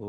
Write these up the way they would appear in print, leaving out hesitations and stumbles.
Om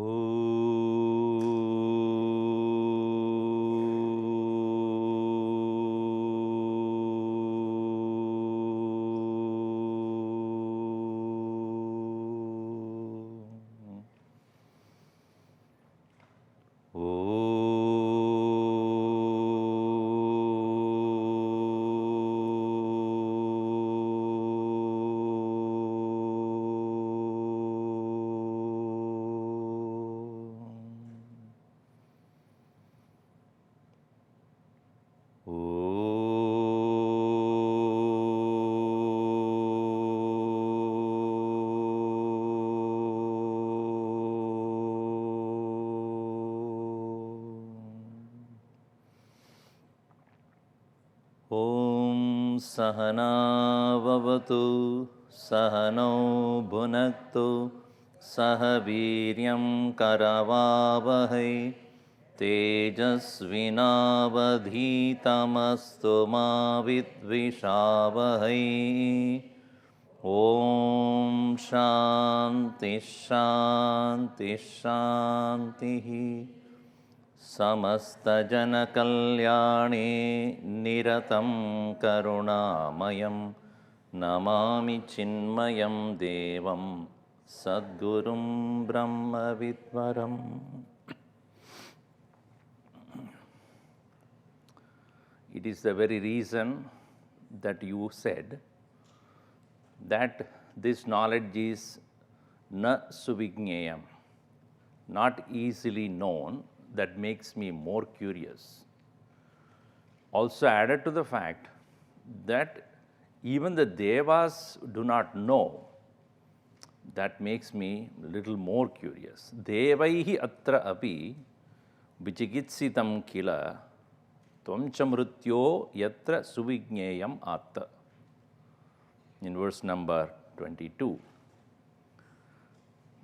Sahana Vavatu Sahano Bhunaktu Sahaviryam Karavavahai Tejasvinavadhitamastu ma vidvishavahai. Om Shanti Shanti Shanti. Samasthajanakalyane niratam karunamayam namami chinmayam devam sadgurum brahmavidvaram. It is the very reason that you said that this knowledge is na suvignyayam, not easily known, that makes me more curious. Also added to the fact that even the devas do not know, that makes me a little more curious. Devaihi atra api vichikitsitam kila tvam cha mrityo yatra suvigneyam atta. In verse number 22.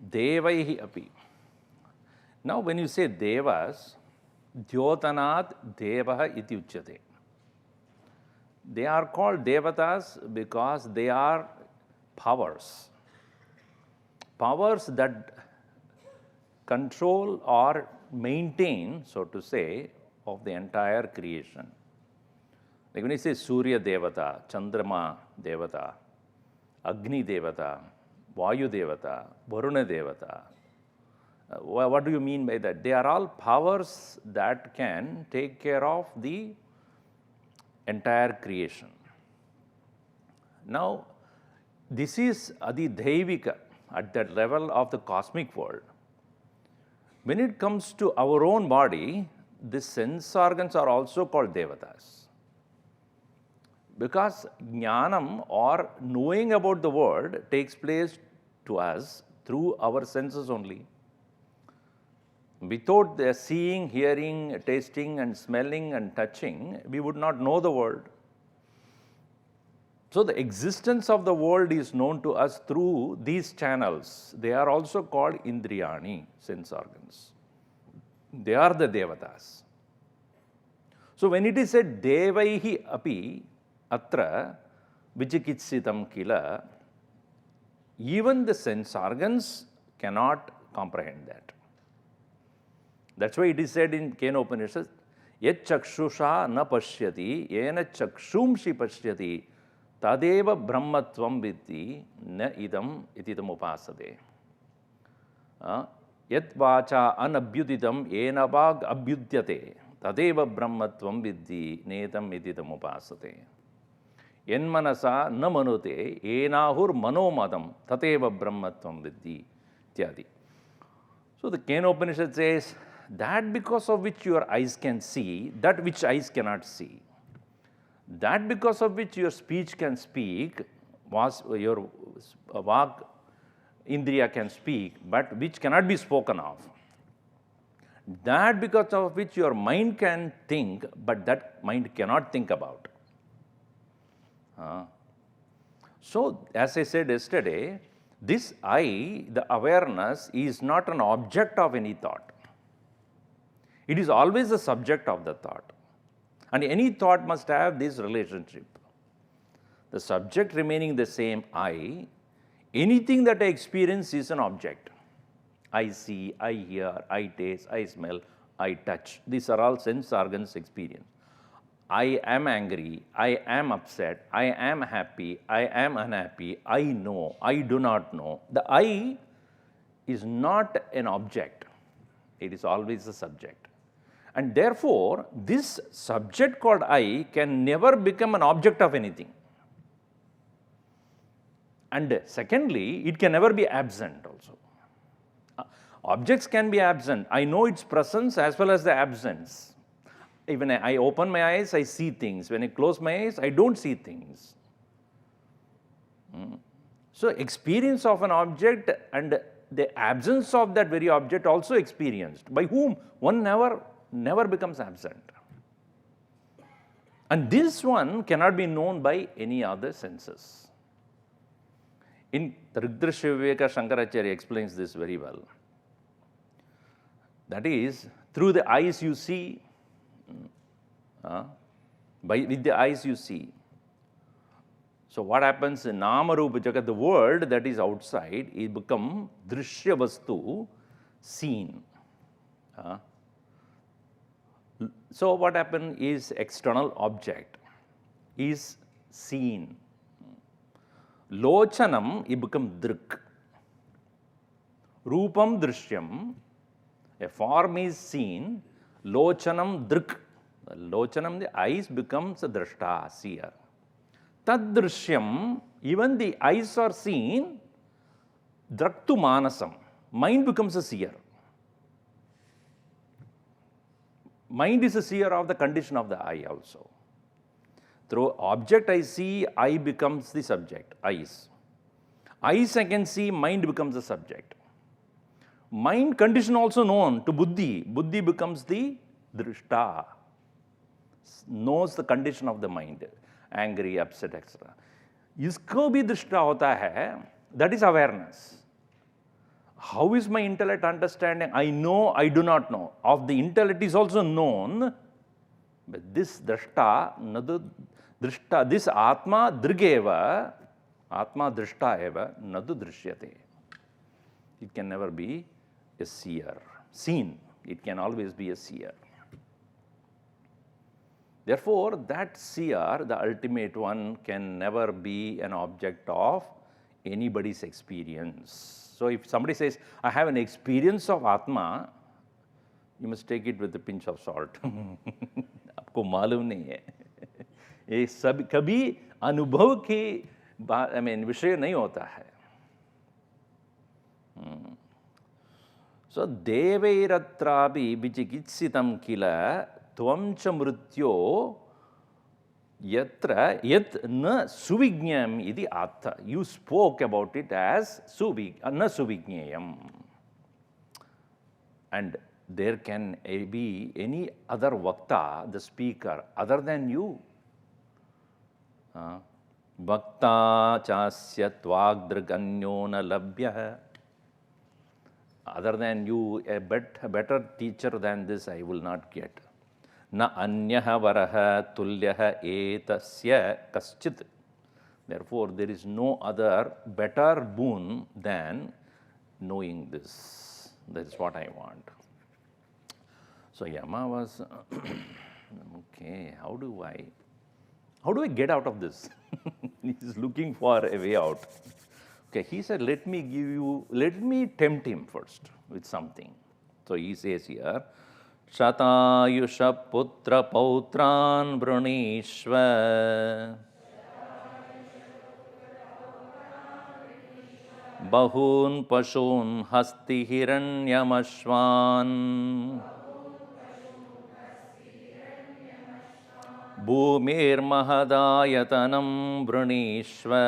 Devaihi api. Now, when you say devas, Dhyotanat devaha iti uchyate. They are called devatas because they are powers. Powers that control or maintain, so to say, of the entire creation. Like when you say Surya Devata, Chandrama Devata, Agni Devata, Vayu Devata, Varuna Devata. What do you mean by that? They are all powers that can take care of the entire creation. Now, this is Adi Dhaivika at that level of the cosmic world. When it comes to our own body, the sense organs are also called devatas. Because jnanam or knowing about the world takes place to us through our senses only. Without the seeing, hearing, tasting and smelling and touching, we would not know the world. So the existence of the world is known to us through these channels. They are also called indriyani, sense organs. They are the devatas. So when it is said devaihi api atra vichikitsitam kila, even the sense organs cannot comprehend that. That's why it is said in Kathopanishad, yet chakshusha na pashyati, yena chakshumshi pashyati, tadeva brahmatvam vidhi na idam itidam upasade. Yet vacha anabhyuditam yena vag abhyudyate, tadeva brahmatvam vidhi nedam itidam upasade. Yen manasa na manute, yenahur manomadam, tateva brahmatvam vidhi, ityadi. So the Kathopanishad says, that because of which your eyes can see, that which eyes cannot see. That because of which your speech can speak, your vak indriya can speak, but which cannot be spoken of. That because of which your mind can think, but that mind cannot think about. So, as I said yesterday, this I, the awareness, is not an object of any thought. It is always the subject of the thought. And any thought must have this relationship. The subject remaining the same I, anything that I experience is an object. I see, I hear, I taste, I smell, I touch. These are all sense organs experience. I am angry, I am upset, I am happy, I am unhappy, I know, I do not know. The I is not an object, it is always a subject. And therefore, this subject called I can never become an object of anything. And secondly, it can never be absent also. Objects can be absent. I know its presence as well as the absence. Even I open my eyes, I see things. When I close my eyes, I don't see things. So experience of an object and the absence of that very object also experienced. By whom? One never becomes absent. And this one cannot be known by any other senses. In Rigdrisha Viveka, Shankaracharya explains this very well. That is, through the eyes you see, with the eyes you see. So what happens in Namarupa Jagat, the world that is outside, it becomes Drishya Vastu, seen. So what happens is external object is seen. Lochanam, it becomes Drik. Rupam Drishyam, a form is seen. Lochanam Drik. Lochanam, the eyes becomes a drashta, seer. Tad drishyam, even the eyes are seen. Draktu manasam, mind becomes a seer. Mind is a seer of the condition of the eye also. Through object I see, eye becomes the subject, eyes. Eyes I can see, mind becomes the subject. Mind condition also known to buddhi. Buddhi becomes the drishta, knows the condition of the mind, angry, upset, etc. इसको भी दृष्टा होता है, that is awareness. How is my intellect understanding? I know, I do not know. Of the intellect is also known, but this drashta, drishta, this atma drigeva, atma drishta eva, nadu drishyate. It can never be a seer, seen. It can always be a seer. Therefore, that seer, the ultimate one, can never be an object of anybody's experience. So if somebody says, I have an experience of Atma, you must take it with a pinch of salt. आपको मालूम नहीं है. ये सब कभी अनुभव की विषय नहीं होता है. So देवैरत्रापि विचिकित्सितं किल त्वं च मृत्यो yatra yat na suvignyam iti atha. You spoke about it as na suvignyayam. And there can be any other vakta, the speaker, other than you. Vakta chasya tvagdraganyo na labhyah. Other than you, a better teacher than this I will not get. Na anyaha varaha tulyaha etasya kaschit. Therefore, there is no other better boon than knowing this. That is what I want. So Yama was, okay, how do I get out of this? He is looking for a way out. Okay, he said, let me tempt him first with something. So he says here, Shatayusha putra pautran brunishva bahun pashun hasti hiranyamashvan bhumir mahadayatanam brunishva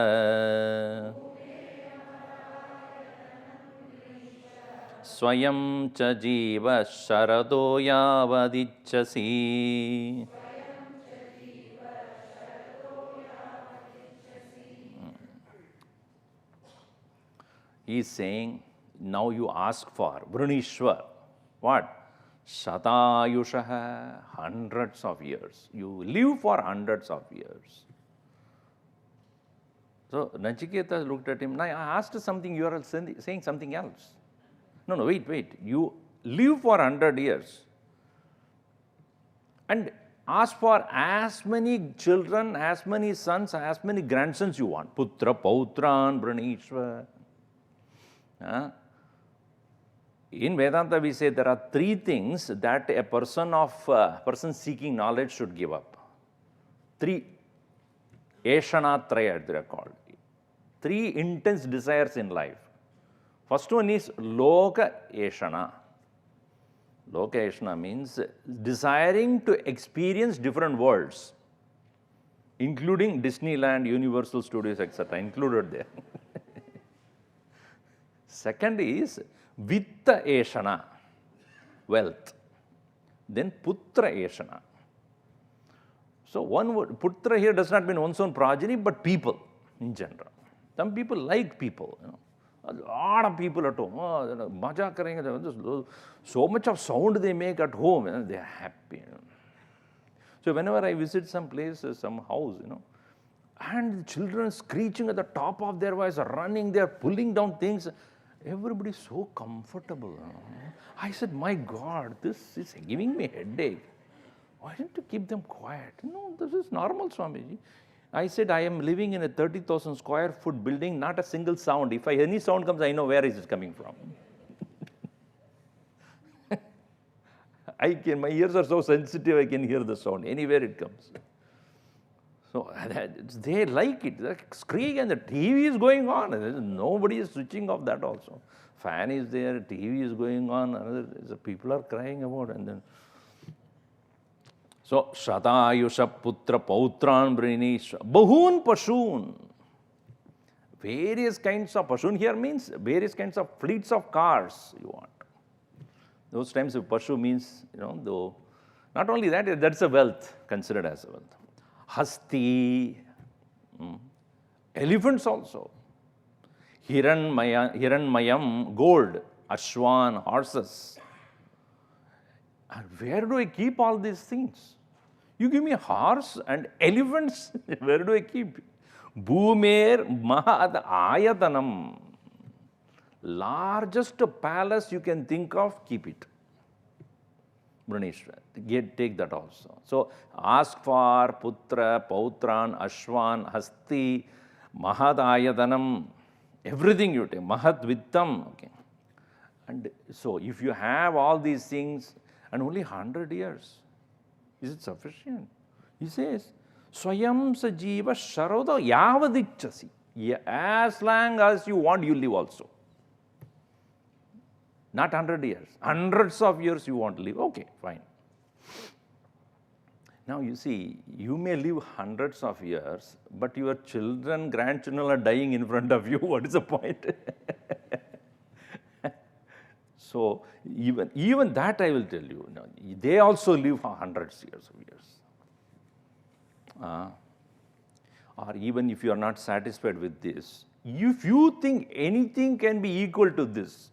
swayam cha jiva sharado yavadichasi. He is saying, now you ask for Vrunishwar. What? Shatayushaha, hundreds of years. You live for hundreds of years. So Nachiketas looked at him. Now I asked something, you are saying something else. No, wait. You live for 100 years and ask for as many children, as many sons, as many grandsons you want. Putra, pautran, Vrinishva. In Vedanta, we say there are three things that a person seeking knowledge should give up. Three. Eshanatraya, they are called. Three intense desires in life. First one is Loka Eshana. Loka Eshana means desiring to experience different worlds, including Disneyland, Universal Studios, etc., included there. Second is Vitta Eshana, wealth. Then Putra Eshana. So one word, Putra here does not mean one's own progeny, but people in general. Some people like people, A lot of people at home, maja karenge, so much of sound they make at home, they are happy. So whenever I visit some place, some house, and children screeching at the top of their voice, running, they are pulling down things, everybody is so comfortable. I said, my God, this is giving me a headache. Why don't you keep them quiet? No, this is normal, Swamiji. I said, I am living in a 30,000 square foot building, not a single sound. If any sound comes, I know where is it coming from. My ears are so sensitive, I can hear the sound, anywhere it comes. So they like it. They scream and the TV is going on. Nobody is switching off that also. Fan is there, TV is going on, people are crying about it. And then, so, Shatayusha Putra Pautran Vrinishva Bahun Pashun. Various kinds of Pashun here means various kinds of fleets of cars you want. Those times if Pashu means, though, not only that, that's a wealth, considered as a wealth. Hasti, elephants also. Hiranmayam, gold, Ashwan, horses. And where do I keep all these things? You give me a horse and elephants, where do I keep it? Bhumer Mahad Ayatanam. Largest palace you can think of, keep it. Vrinishva, take that also. So ask for Putra, Pautran, Ashwan, Hasti, Mahad Ayatanam, everything you take, Mahad Vittam. Okay. And so if you have all these things and only 100 years, is it sufficient? He says, Swayam Sajiva Sharoda Yavadichasi. As long as you want, you live also. Not 100 years. Hundreds of years you want to live. Okay, fine. Now you see, you may live hundreds of years, but your children, grandchildren are dying in front of you. What is the point? So even that I will tell you, they also live for hundreds of years. Or even if you are not satisfied with this, if you think anything can be equal to this,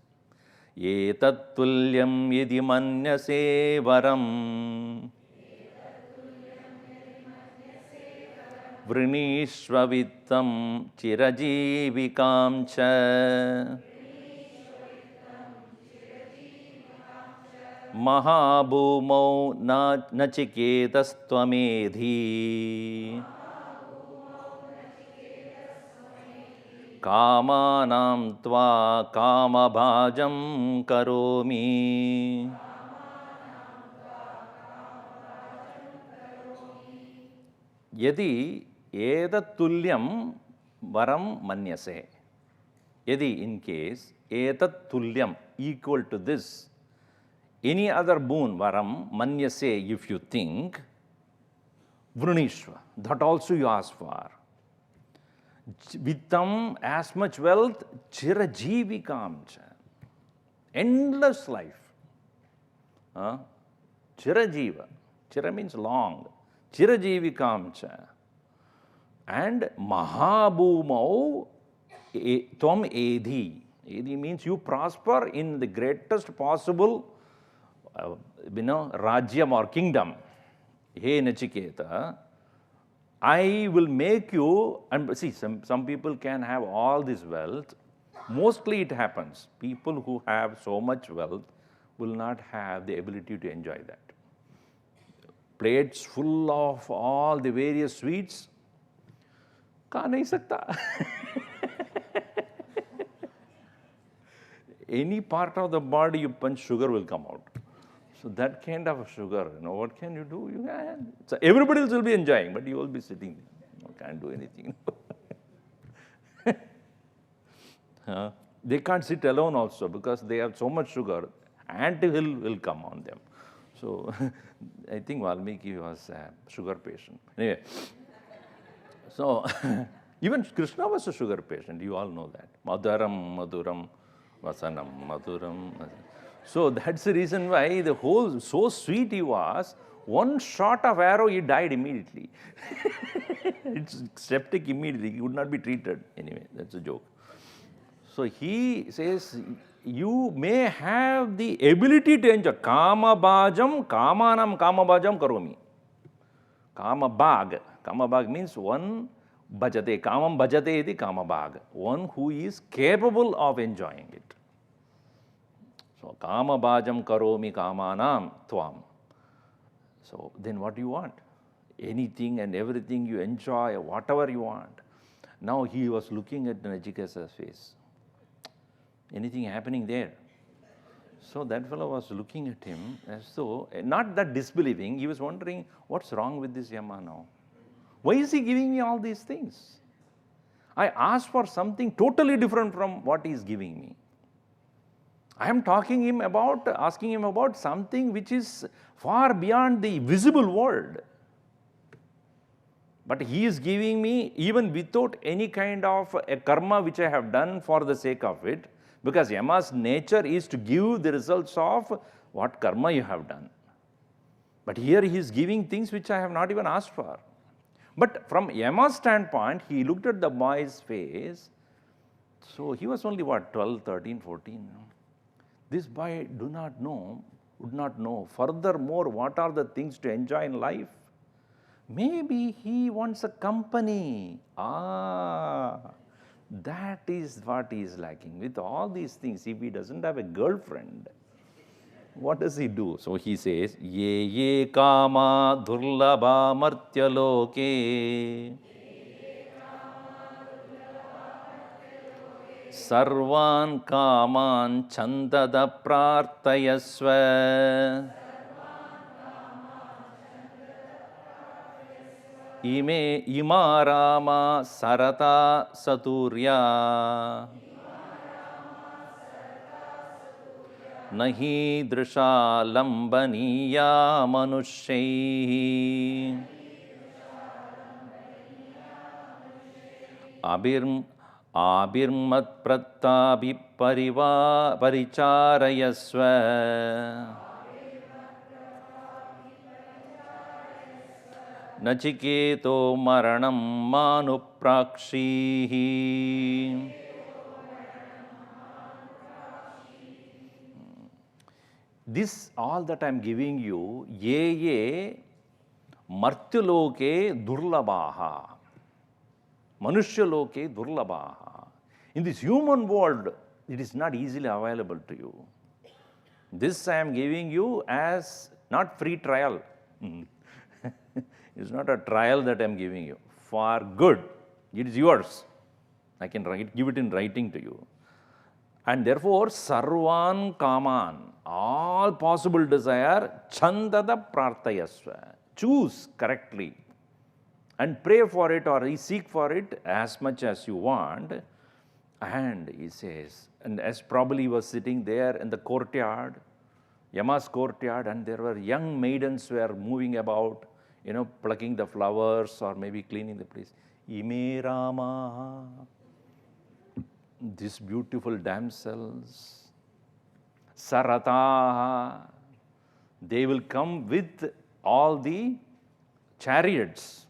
Etat tulyam yadi manyase varam Vrinishva vittam chirajivikam cha Mahabhumau Nachiketas tvamedhi Kamanam tva kamabhajam karomi. Yadi etat tulyam varam manyase. Yadi, in case, etat tulyam, equal to this, any other boon, varam, manyase, if you think, Vrinishva, that also you ask for. Vittam, as much wealth, chirajivikam cha. Endless life. Chirajiva. Chira means long. Chirajivikam cha. And Mahabhumau tvam edhi. Edhi means you prosper in the greatest possible Rajyam or kingdom. Hey Nachiketa, I will make you, and see, some people can have all this wealth, Mostly it happens. People who have so much wealth will not have the ability to enjoy that. Plates full of all the various sweets, खा नहीं सकता. Any part of the body you punch, sugar will come out. So that kind of sugar, what can you do? You can. So everybody else will be enjoying, but you will be sitting there. Can't do anything. They can't sit alone also because they have so much sugar. Ant-hill will come on them. So I think Valmiki was a sugar patient. Anyway, so even Krishna was a sugar patient. You all know that. Madhuram, Madhuram, Vasanam, Madhuram. So that's the reason why the whole, so sweet he was, one shot of arrow, he died immediately. It's septic immediately. He would not be treated. Anyway, that's a joke. So he says, you may have the ability to enjoy. Kama bhajam, kamanam kama bhajam karomi. Kama bhag. Kama bhag means one bhajate. Kamam bhajate iti kama bhag. One who is capable of enjoying it. So, kama bhajam karomi kamanam tvam. So, then what do you want? Anything and everything you enjoy, whatever you want. Now he was looking at Nachiketa's face. Anything happening there? So that fellow was looking at him as though, not that disbelieving, he was wondering, what's wrong with this Yama now? Why is he giving me all these things? I asked for something totally different from what he is giving me. I am asking him about something which is far beyond the visible world. But he is giving me, even without any kind of a karma which I have done for the sake of it, because Yama's nature is to give the results of what karma you have done. But here he is giving things which I have not even asked for. But from Yama's standpoint, he looked at the boy's face. So he was only what, 12, 13, 14. This boy would not know furthermore what are the things to enjoy in life. Maybe he wants a company. That is what he is lacking. With all these things, if he doesn't have a girlfriend, what does he do? So he says, Ye ye kama durlabha martya loke sarvan kaman chandada prartayasva ima rama sarata saturya nahi drisha lambaniya manushyaih abirmat prattabi paricharayasva Nachiketo maranam manuprakshihi. This all that I am giving you, ye martyaloke durlabaha. Manushaloke durlabaha. In this human world, it is not easily available to you. This I am giving you as not free trial. It's not a trial that I am giving you. For good. It is yours. I can give it in writing to you. And therefore, sarvan kaman, all possible desire, chandada prartayasva. Choose correctly. And pray for it or seek for it as much as you want. And he says, and as probably he was sitting there in the courtyard, Yama's courtyard, and there were young maidens who were moving about, plucking the flowers or maybe cleaning the place. Ime Rama, these beautiful damsels, Sarataha, they will come with all the chariots.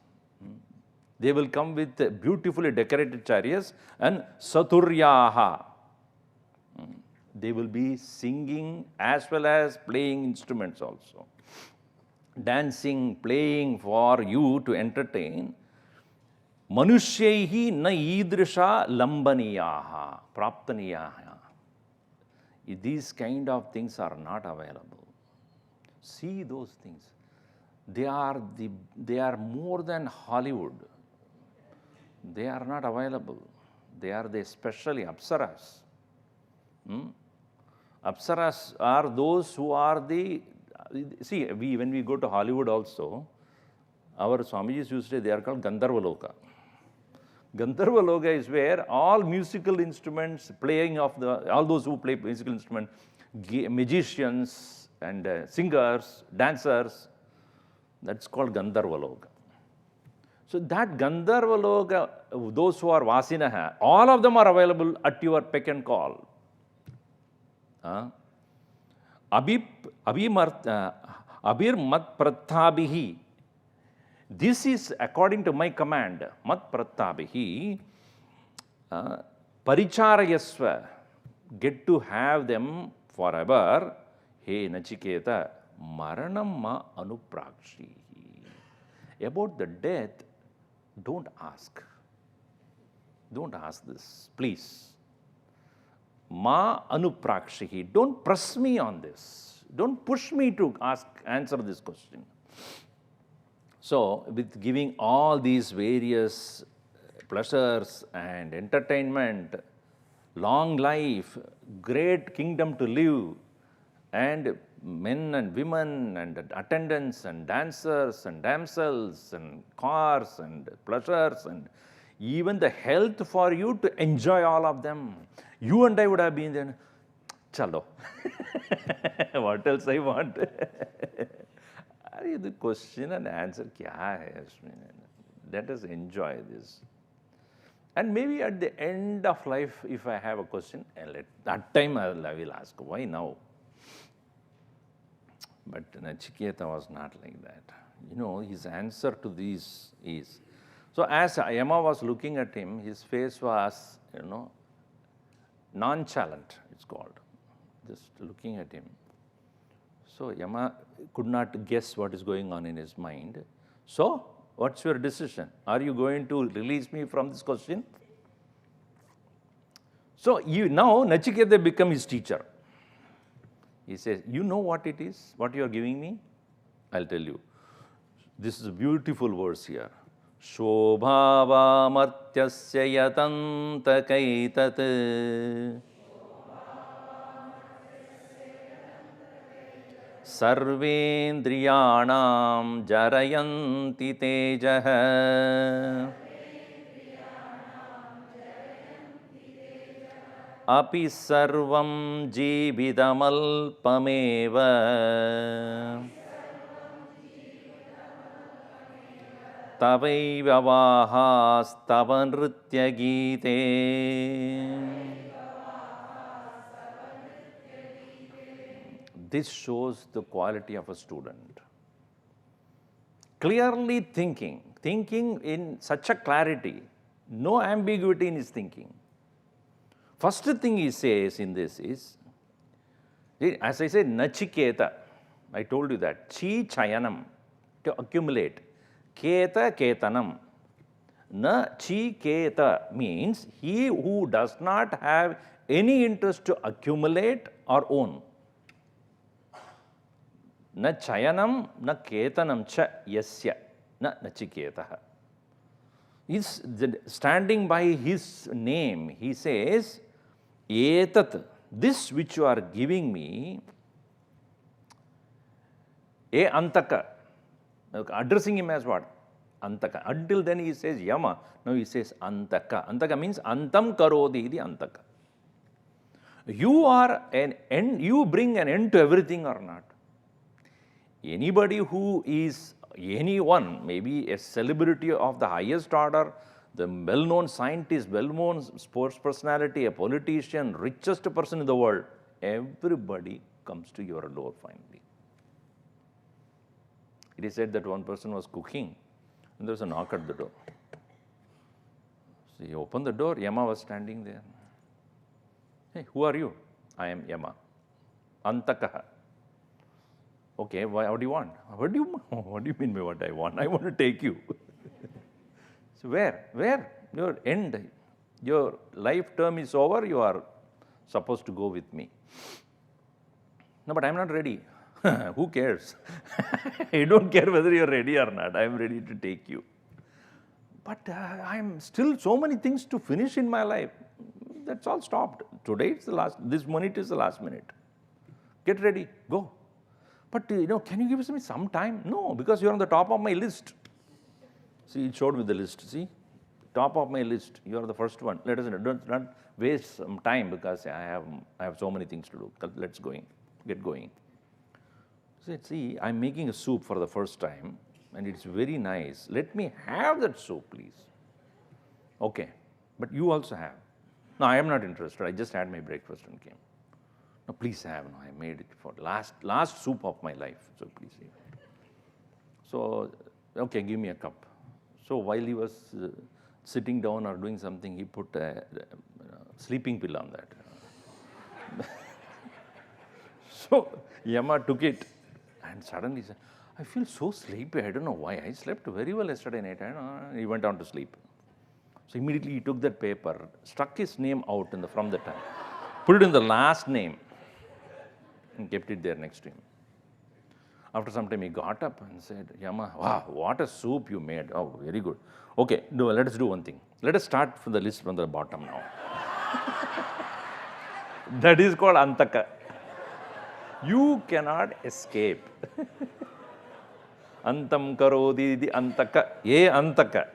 They will come with beautifully decorated chariots, and Saturyaha. They will be singing as well as playing instruments also. Dancing, playing for you to entertain. Manushyaihi na idrisha lambaniyaha praptaniyaha. These kind of things are not available. See those things. They are more than Hollywood. They are not available. They are the especially Apsaras. Apsaras are those who are the, see, when we go to Hollywood also, our Swamijis used to say they are called Gandharvaloka. Gandharvaloka is where all musical instruments, playing of all those who play musical instruments, magicians and singers, dancers, that's called Gandharvaloka. So that Gandharvaloka, those who are Vasinaha, all of them are available at your beck and call. Abhir mat prathabhihi. This is according to my command. Mat prathabhihi. Paricharayasva. Get to have them forever. Hey Nachiketa. Maranam ma anuprakshi. About the death, don't ask. Don't ask this, please. Ma anuprakshihi. Don't press me on this. Don't push me to answer this question. So, with giving all these various pleasures and entertainment, long life, great kingdom to live, and men and women and attendants and dancers and damsels and cars and pleasures and even the health for you to enjoy all of them. You and I would have been there. Chalo. What else I want? The question and answer kya hai? Let us enjoy this. And maybe at the end of life, if I have a question, that time I will ask, why now? But Nachiketa was not like that. His answer to these is, so as Yama was looking at him, his face was, nonchalant, it's called, just looking at him. So Yama could not guess what is going on in his mind. So, what's your decision? Are you going to release me from this question? So, now Nachiketa become his teacher. He says, you know what it is, what you are giving me? I'll tell you. This is a beautiful verse here. Shobhava martyasya yatanta kaitat sarvendriyanam jarayanti tejah api sarvam jividamalpameva tavaiva vahastava nritya gite. This shows the quality of a student. Clearly thinking in such a clarity, no ambiguity in his thinking. First thing he says in this is, as I said, Nachiketa, I told you that, chi chayanam, to accumulate, keta ketanam. Na chi keta means he who does not have any interest to accumulate or own. Na chayanam, na ketanam cha yasya, na nachiketaha. He's standing by his name. He says, etat, this which you are giving me, antaka, addressing him as what? Antaka. Until then he says Yama. Now he says antaka. Antaka means antam karodi iti antaka. You are an end, you bring an end to everything or not? Anybody who is anyone, maybe a celebrity of the highest order, the well-known scientist, well-known sports personality, a politician, richest person in the world, everybody comes to your door finally. It is said that one person was cooking and there was a knock at the door. So he opened the door, Yama was standing there. Hey, who are you? I am Yama. Antakaha. Okay, what do you want? What do you mean by what I want? I want to take you. So So where? Your end, your life term is over, you are supposed to go with me. No, but I'm not ready. Who cares? I don't care whether you're ready or not. I'm ready to take you. But I'm still so many things to finish in my life. That's all stopped. Today it's the last, this minute is the last minute. Get ready, go. But can you give me some time? No, because you're on the top of my list. See, it showed me the list, see? Top of my list, you are the first one. Let us don't waste some time because I have so many things to do. Let's get going. So see, I'm making a soup for the first time and it's very nice. Let me have that soup, please. Okay, but you also have. No, I am not interested. I just had my breakfast and came. No, please have. No, I made it for last soup of my life. So please have. So, okay, give me a cup. So while he was sitting down or doing something, he put a sleeping pill on that. So Yama took it and suddenly said, I feel so sleepy. I don't know why. I slept very well yesterday night. He went on to sleep. So immediately he took that paper, struck his name out from the time, put it in the last name and kept it there next to him. After some time he got up and said, Yama, wow, what a soup you made. Oh, very good. Okay, let us do one thing. Let us start from the list from the bottom now. That is called Antaka. You cannot escape. Antam karodi di Antaka, ye Antaka.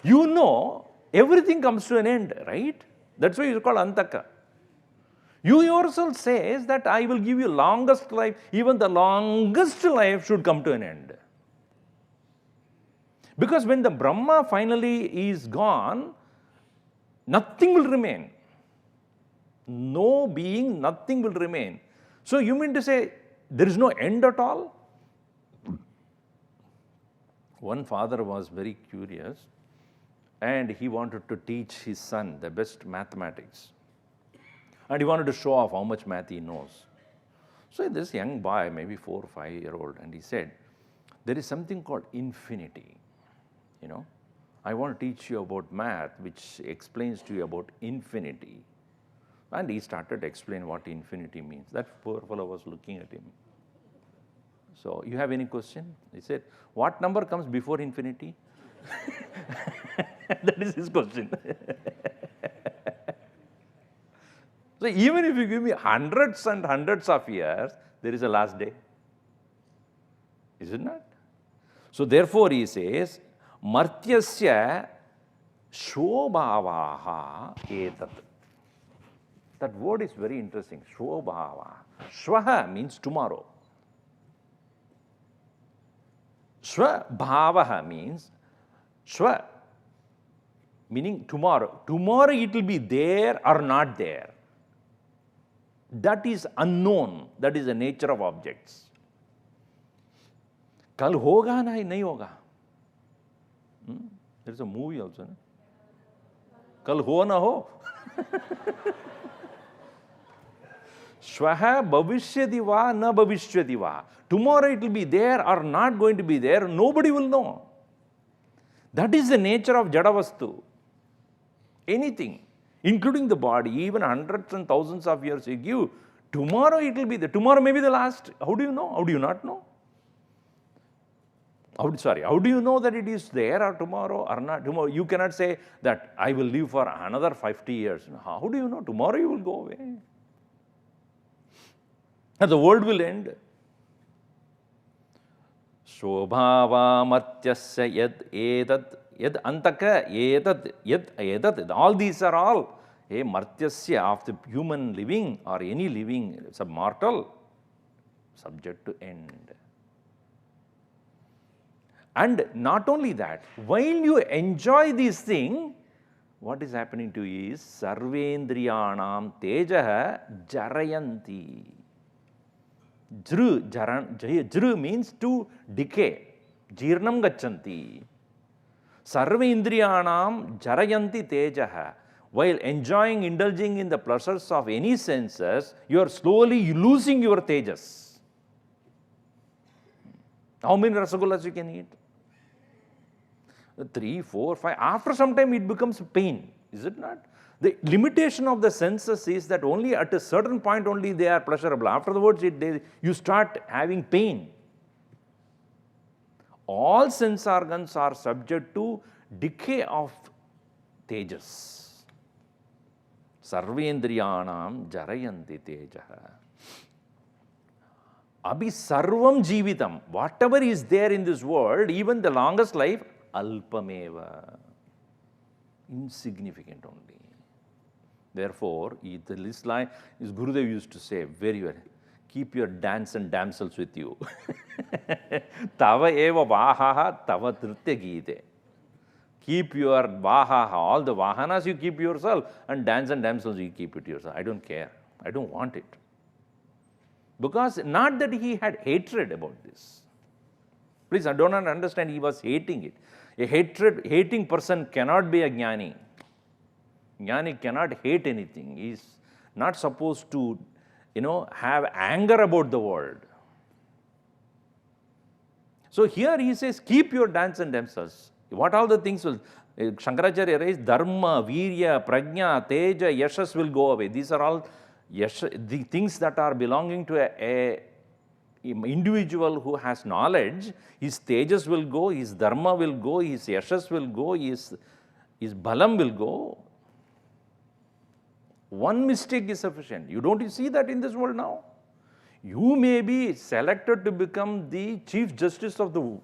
You know, everything comes to an end, right? That's why it's called Antaka. You yourself says that I will give you longest life. Even the longest life should come to an end. Because when the Brahma finally is gone, nothing will remain. No being, nothing will remain. So you mean to say there is no end at all? One father was very curious and he wanted to teach his son the best mathematics. And he wanted to show off how much math he knows. So this young boy, maybe 4 or 5 year old, and he said, there is something called infinity. I want to teach you about math, which explains to you about infinity. And he started to explain what infinity means. That poor fellow was looking at him. So, you have any question? He said, what number comes before infinity? That is his question. So, even if you give me hundreds and hundreds of years, there is a last day. Is it not? So, therefore, he says, Martyasya shobhavaha etat. That word is very interesting, shobhava. Shvaha means tomorrow. Svabhavaha means, shva meaning tomorrow. Tomorrow it will be there or not there. That is unknown. That is the nature of objects. Kal hoga nahi hoga. There is a movie also. No? Kal ho na ho. Shvaha bhavishyati va na bhavishyati va. Tomorrow it will be there or not going to be there. Nobody will know. That is the nature of Jadavastu. Anything, including the body, even hundreds and thousands of years you give, tomorrow it will be there. Tomorrow may be the last. How do you know? How do you not know? How do you know that it is there or tomorrow or not? Tomorrow, you cannot say that I will live for another 50 years. How do you know? Tomorrow you will go away. And the world will end. Shobhava martyasya yad edat, yad antaka edat, yad edat. All these are all a martyasya of the human living or any living submortal, subject to end. And not only that, while you enjoy this thing, what is happening to you is sarvendriyanam tejaha jarayanti. Jru means to decay. Jirnam gachanti. Sarvendriyanam jarayanti tejaha. While enjoying, indulging in the pleasures of any senses, you are slowly losing your tejas. How many rasagullas you can eat? 3, 4, 5. After some time it becomes pain, is it not? The limitation of the senses is that only at a certain point only they are pleasurable. Afterwards, you start having pain. All sense organs are subject to decay of tejas. Sarvendriyanam jarayanti tejaha. Abhi sarvam jivitam. Whatever is there in this world, even the longest life, alpameva. Insignificant only. Therefore, this line is Gurudev used to say very well. Keep your dance and damsels with you. Tava eva vahaha tava nritya geete. Keep your vahaha, all the vahanas you keep yourself, and dance and damsels you keep it yourself. I don't care. I don't want it. Because not that he had hatred about this. Please, I do not understand he was hating it. A hating person cannot be a jnani. Jnani cannot hate anything. He is not supposed to, have anger about the world. So here he says, keep your dance and damsels. What all the things will, Shankaracharya writes, dharma, virya, prajna, teja, yashas will go away. These are all the things that are belonging to a individual who has knowledge. His tejas will go, his dharma will go, his yashas will go, his balam will go. One mistake is sufficient. You don't see that in this world now? You may be selected to become the Chief Justice of the world.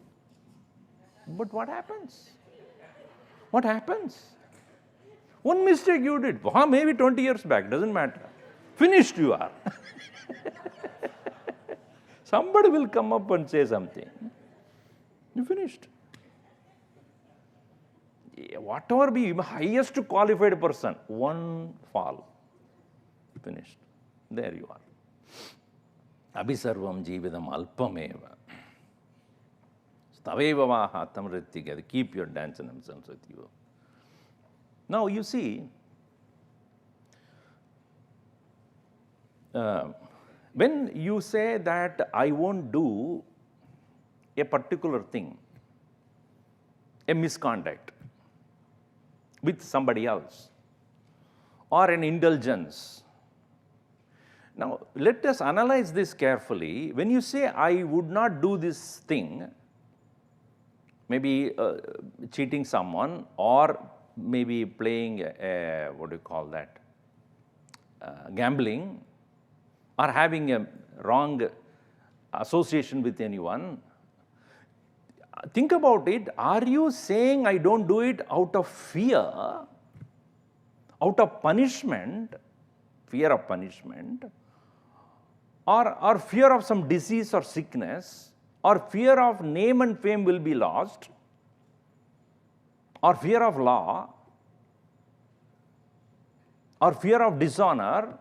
But what happens? What happens? One mistake you did, maybe 20 years back, doesn't matter. Finished you are. Somebody will come up and say something. You finished. Whatever be highest qualified person, one fall. Finished. There you are. Abhisarvam jividam alpameva. Taveva vaha tamrittiga. Keep your dance and themselves with you. Now you see, when you say that I won't do a particular thing, a misconduct with somebody else, or an indulgence. Now, let us analyze this carefully. When you say, I would not do this thing, maybe cheating someone, or maybe playing, gambling, or having a wrong association with anyone, think about it. Are you saying I don't do it out of fear, out of punishment, fear of punishment, or fear of some disease or sickness, or fear of name and fame will be lost, or fear of law, or fear of dishonor,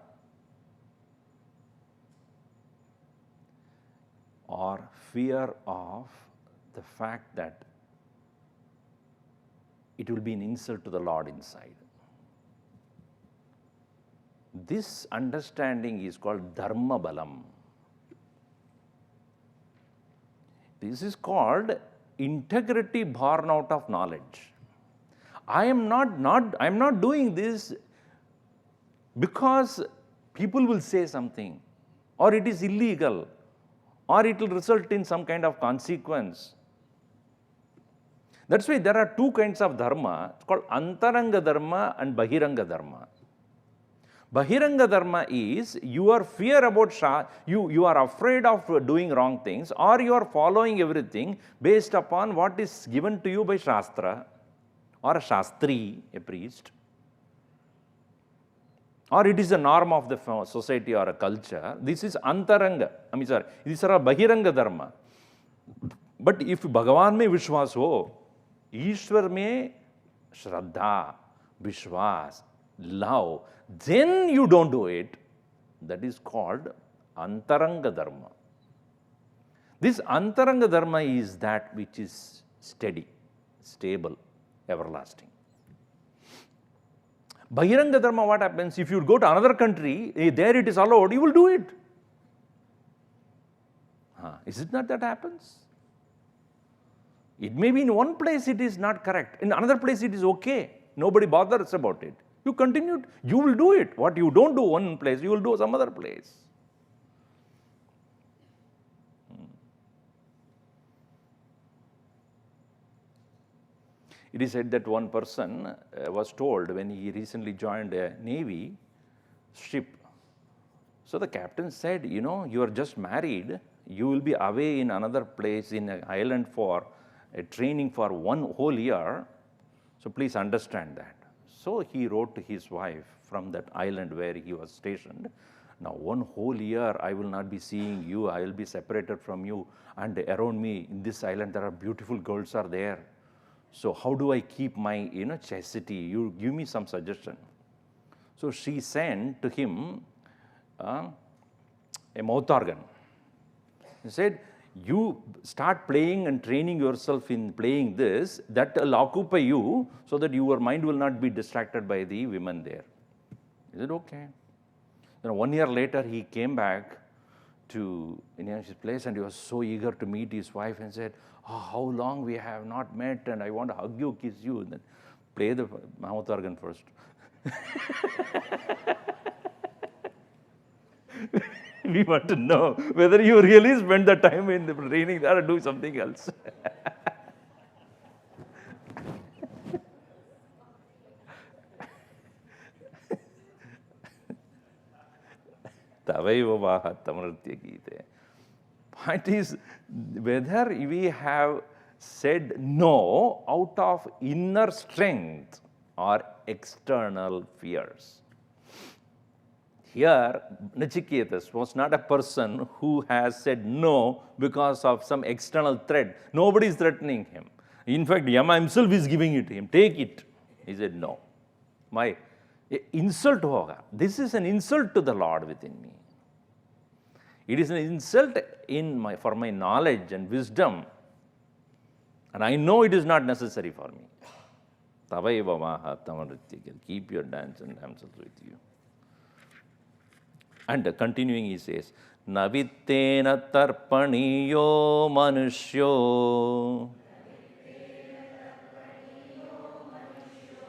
or fear of the fact that it will be an insult to the Lord inside? This understanding is called dharma balam. This is called integrity born out of knowledge. I am not doing this because people will say something, or it is illegal, or it will result in some kind of consequence. That's why there are two kinds of dharma. It's called antaranga dharma and bahiranga dharma. Bahiranga dharma is your fear about you are afraid of doing wrong things, or you are following everything based upon what is given to you by Shastra, or a Shastri, a priest, or it is a norm of the society or a culture. This is antaranga. These are bahiranga dharma. But if Bhagavan mein Vishwas ho, Ishwar mein Shraddha, Vishwas, love, then you don't do it. That is called antaranga dharma. This antaranga dharma is that which is steady, stable, everlasting. Bahiranga dharma, what happens? If you go to another country, there it is allowed, you will do it. Is it not that happens? It may be in one place it is not correct. In another place it is okay. Nobody bothers about it. You continue, you will do it. What you don't do one place, you will do some other place. It is said that one person was told when he recently joined a Navy ship. So the captain said, you know, you are just married. You will be away in another place in an island for a training for 1 whole year. So please understand that. So he wrote to his wife from that island where he was stationed. Now 1 whole year I will not be seeing you. I will be separated from you. And around me in this island there are beautiful girls are there. So how do I keep my, chastity? You give me some suggestion. So she sent to him a mouth organ. He said, you start playing and training yourself in playing this, that will occupy you so that your mind will not be distracted by the women there. He said, okay. 1 year later, he came back to his place and he was so eager to meet his wife and said, how long we have not met and I want to hug you, kiss you. And then play the mouth organ first. We want to know whether you really spend the time in the training there or do something else. Point is, whether we have said no out of inner strength or external fears. Here, Nachiketas was not a person who has said no because of some external threat. Nobody is threatening him. In fact, Yama himself is giving it to him. Take it. He said, no. My insult hoga. This is an insult to the Lord within me. It is an insult for my knowledge and wisdom. And I know it is not necessary for me. Keep your dance and damsels with you. And continuing, he says, Navittena tarpaniyo manushyo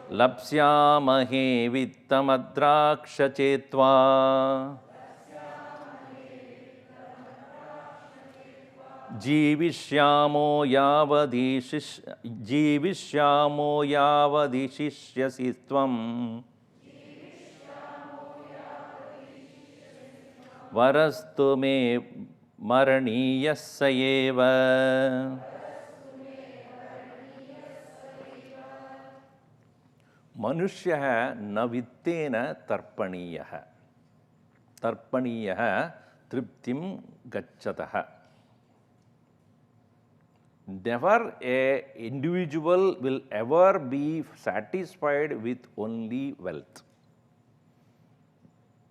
lapsyamahe vittamadraksha chetva Jivishyamo yavadishishyasi tvam Varastu me maraniyassa eva. Manushyaha navittena tarpaniyaha. Tarpaniyaha triptim gacchataha. Never an individual will ever be satisfied with only wealth.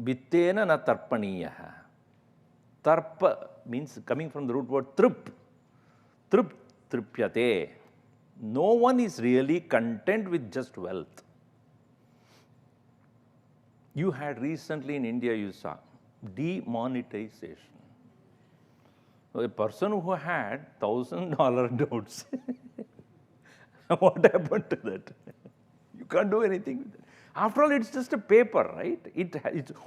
Vittena na tarpaniyaha. Tarpa means coming from the root word trip. Trip, tripyate. No one is really content with just wealth. You had recently in India, you saw demonetization. A person who had $1,000 notes, what happened to that? You can't do anything with it. After all, it's just a paper, right?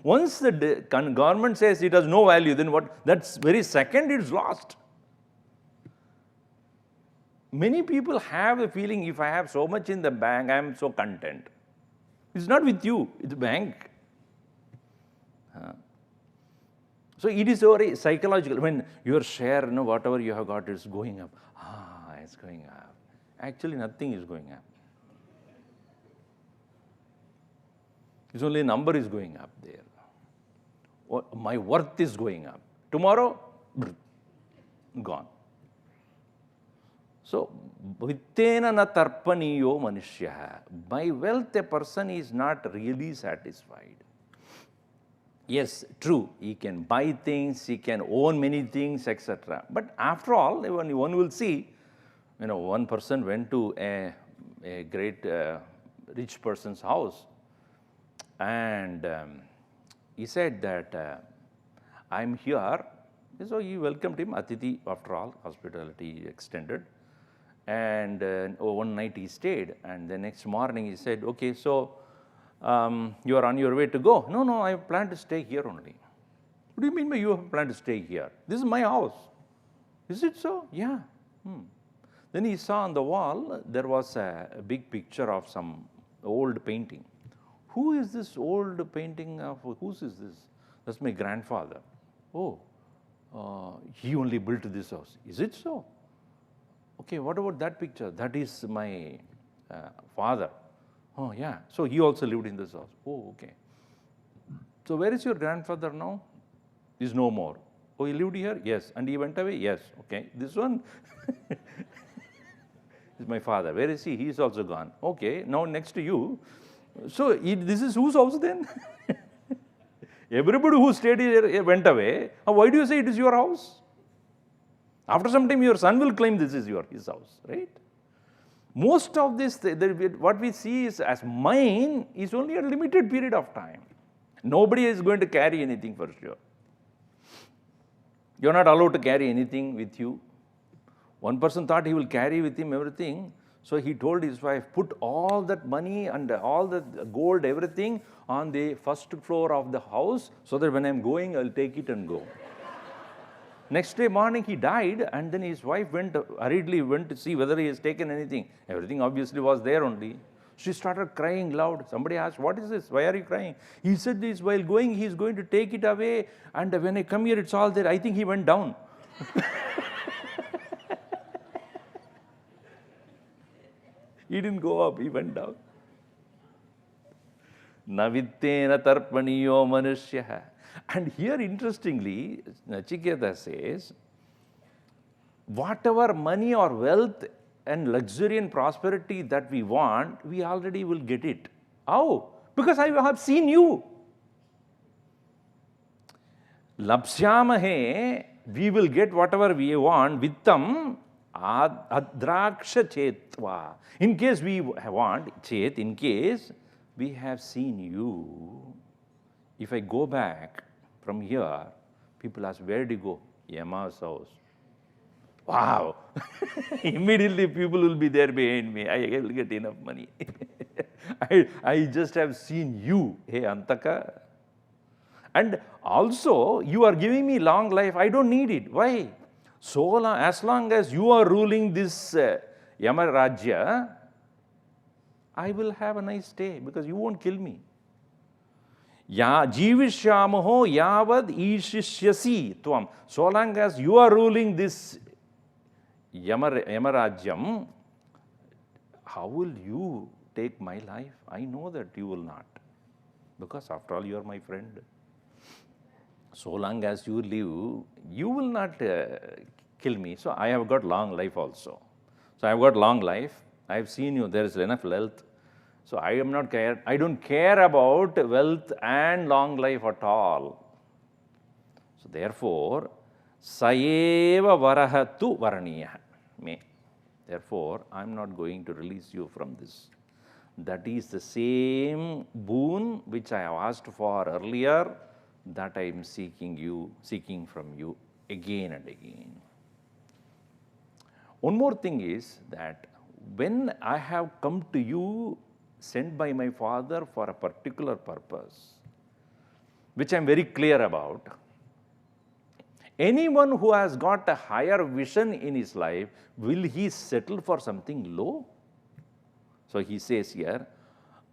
Once the government says it has no value, then what? That's very second it's lost. Many people have the feeling, if I have so much in the bank, I am so content. It's not with you, it's bank. So it is very psychological. When your share, whatever you have got is going up. It's going up. Actually, nothing is going up. It's only a number is going up there. My worth is going up. Tomorrow, gone. So, vittena na tarpaniyo manushyaha. By wealth, a person is not really satisfied. Yes, true, he can buy things, he can own many things, etc. But after all, when one will see, one person went to a great rich person's house and he said that, I'm here. So he welcomed him, Atiti, after all, hospitality extended. And one night he stayed, and the next morning he said, okay, so you are on your way to go. No, no, I plan to stay here only. What do you mean by you have planned to stay here? This is my house. Is it so? Yeah. Then he saw on the wall, there was a big picture of some old painting. Who is this old painting of, whose is this? That's my grandfather. Oh, he only built this house. Is it so? Okay, what about that picture? That is my father. Oh, yeah. So he also lived in this house. Oh, okay. So where is your grandfather now? Is no more. Oh, he lived here? Yes. And he went away? Yes. Okay. This one is my father. Where is he? He is also gone. Okay. Now next to you. So this is whose house then? Everybody who stayed here went away. Why do you say it is your house? After some time, your son will claim this is his house, right? Most of this, what we see is as mine is only a limited period of time. Nobody is going to carry anything for sure. You are not allowed to carry anything with you. One person thought he will carry with him everything. So he told his wife, put all that money and all the gold, everything on the first floor of the house so that when I'm going, I'll take it and go. Next day morning, he died, and then his wife hurriedly went to see whether he has taken anything. Everything obviously was there only. She started crying loud. Somebody asked, what is this? Why are you crying? He said this, while going, he's going to take it away, and when I come here, it's all there. I think he went down. He didn't go up, he went down. Navittena tarpaniyo manushyaha. And here, interestingly, Nachiketa says, whatever money or wealth and luxury and prosperity that we want, we already will get it. How? Because I have seen you. Lapsyamahe, we will get whatever we want, vittam adraksha chetva. In case we want, chet, in case we have seen you. If I go back from here, people ask, where do you go? Yama's house. Wow! Immediately people will be there behind me. I will get enough money. I just have seen you, hey Antaka. And also, you are giving me long life. I don't need it. Why? So long, as long as you are ruling this Yama Rajya, I will have a nice day because you won't kill me. Ya jivishyamaho yavad ishishyasi tvam. So long as you are ruling this Yamarajyam, how will you take my life? I know that you will not. Because after all, you are my friend. So long as you live, you will not kill me. So I have got long life also. So I have got long life. I have seen you, there is enough wealth. So I am not care. I don't care about wealth and long life at all. So therefore, saeva varahatu varaniya me. Therefore, I am not going to release you from this. That is the same boon which I have asked for earlier, that I am seeking from you again and again. One more thing is that when I have come to you, sent by my Father for a particular purpose, which I am very clear about, anyone who has got a higher vision in his life, will he settle for something low? So he says here,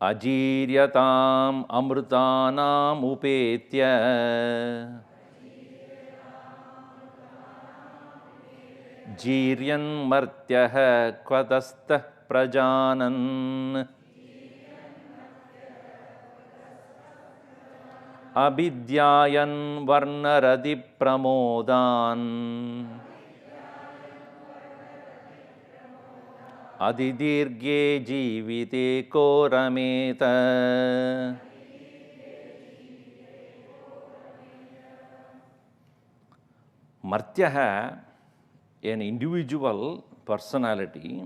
ajiryatam amrutanam upetya jiryan martyah kvatastah prajanan abidyayan varnaradi pramodan adidirge jivite korameta. Martyaha, an individual personality,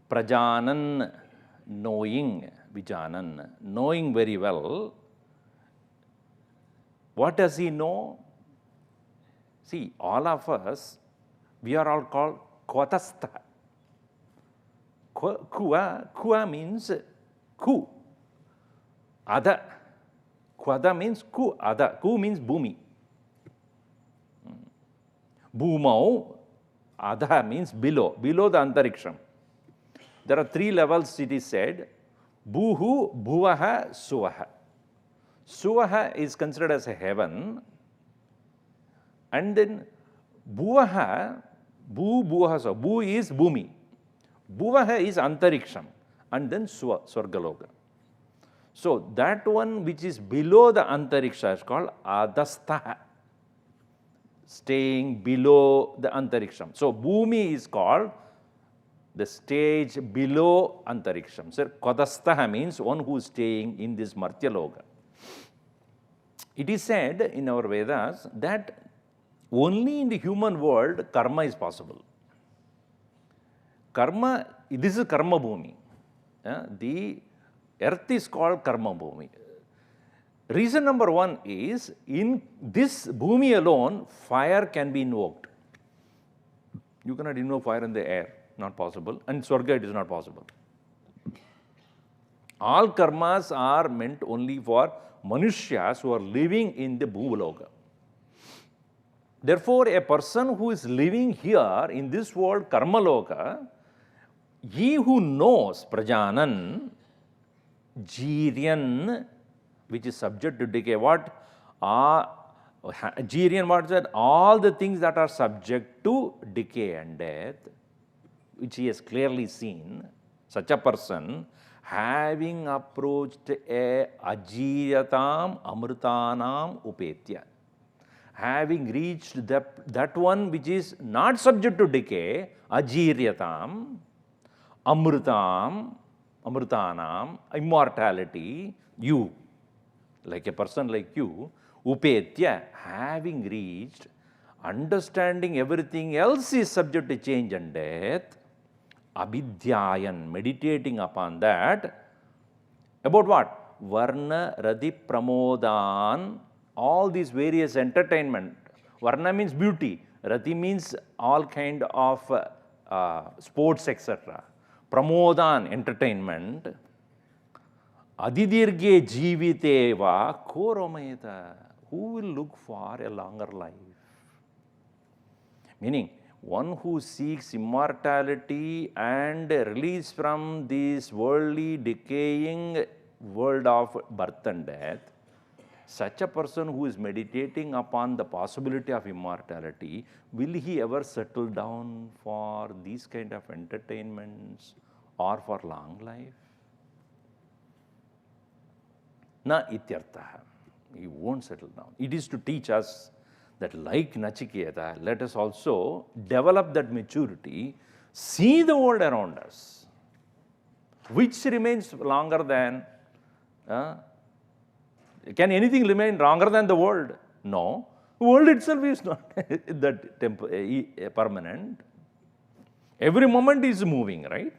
prajanan, knowing, vijanan, knowing very well. What does he know? See, all of us, we are all called Kvatastha. Kva means ku. Ada. Kvada means ku. Ada. Ku means bhumi. Bhumau. Adha means below. Below the antariksham. There are 3 levels, it is said. Bhuhu, bhuvaha, suvaha. Suvaha is considered as a heaven. And then bhuvaha, bhuvaha, so bhu is bhumi. Bhuvaha is antariksham. And then swargaloka. So that one which is below the antariksha is called adastha. Staying below the antariksham. So bhumi is called the stage below antariksham. So kvatastha means one who is staying in this martyaloka. It is said in our Vedas that only in the human world karma is possible. Karma, this is karma bhumi. The earth is called karma bhumi. Reason number 1 is, in this bhumi alone, fire can be invoked. You cannot invoke fire in the air, not possible. And Swarga, it is not possible. All karmas are meant only for Manushyas who are living in the Bhuvaloka. Therefore, a person who is living here in this world, Karmaloka, he who knows Prajanan, Jiryan, which is subject to decay, what are Jiryan, what is that? All the things that are subject to decay and death, which he has clearly seen, such a person, having approached a ajiratam amrutanam upetya, having reached that one which is not subject to decay, ajiryatam, amrutanam, immortality, you, like a person like you, upetya, having reached, understanding everything else is subject to change and death, abhidhyayan, meditating upon that, about what? Varna, Radhi, Pramodan, all these various entertainment. Varna means beauty, Radhi means all kind of sports, etc. Pramodan, entertainment. Adidirge jiviteva korometa. Who will look for a longer life? Meaning, one who seeks immortality and release from this worldly, decaying world of birth and death, such a person who is meditating upon the possibility of immortality, will he ever settle down for these kind of entertainments or for long life? Na ityartha. He won't settle down. It is to teach us that, like Nachiketa, let us also develop that maturity, see the world around us. Which remains longer than, can anything remain longer than the world? No. The world itself is not that permanent. Every moment is moving, right?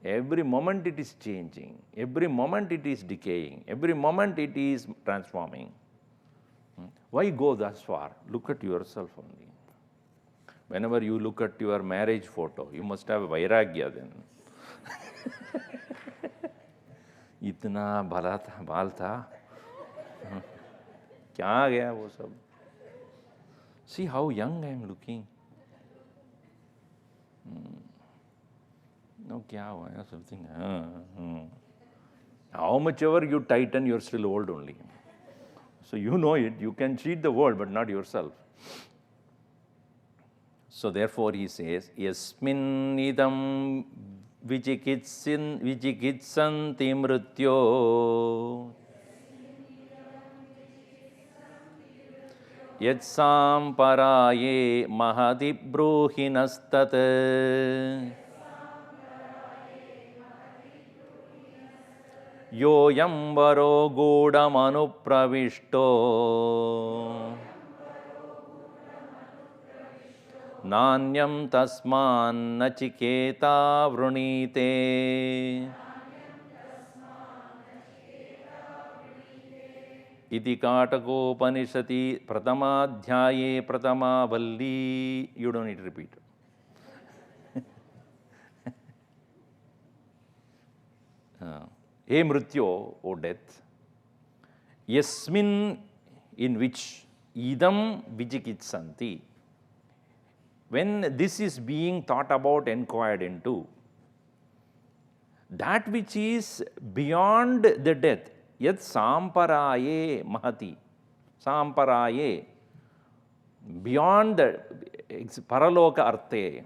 Every moment it is changing. Every moment it is decaying. Every moment it is transforming. Why go thus far? Look at yourself only. Whenever you look at your marriage photo, you must have vairagya then. Itna बाल था, क्या गया वो सब? See how young I am looking. No, kya hua, something. How much ever you tighten, you're still old only. So you know it, you can cheat the world, but not yourself. So therefore he says, Yasmin idam vichikitsanti mrityo yatsam paraye mahadi bruhinastat yoyam varo godam anupravishto Nanyam tasman nachiketa vrunite iti Kathopanishad prathama adhyaye prathama valli. You don't need to repeat. He Mrityo, O death, yasmin in which idam vijikitsanti. When this is being thought about, inquired into, that which is beyond the death, yat samparaye mahati, samparaye, beyond the paraloka arte.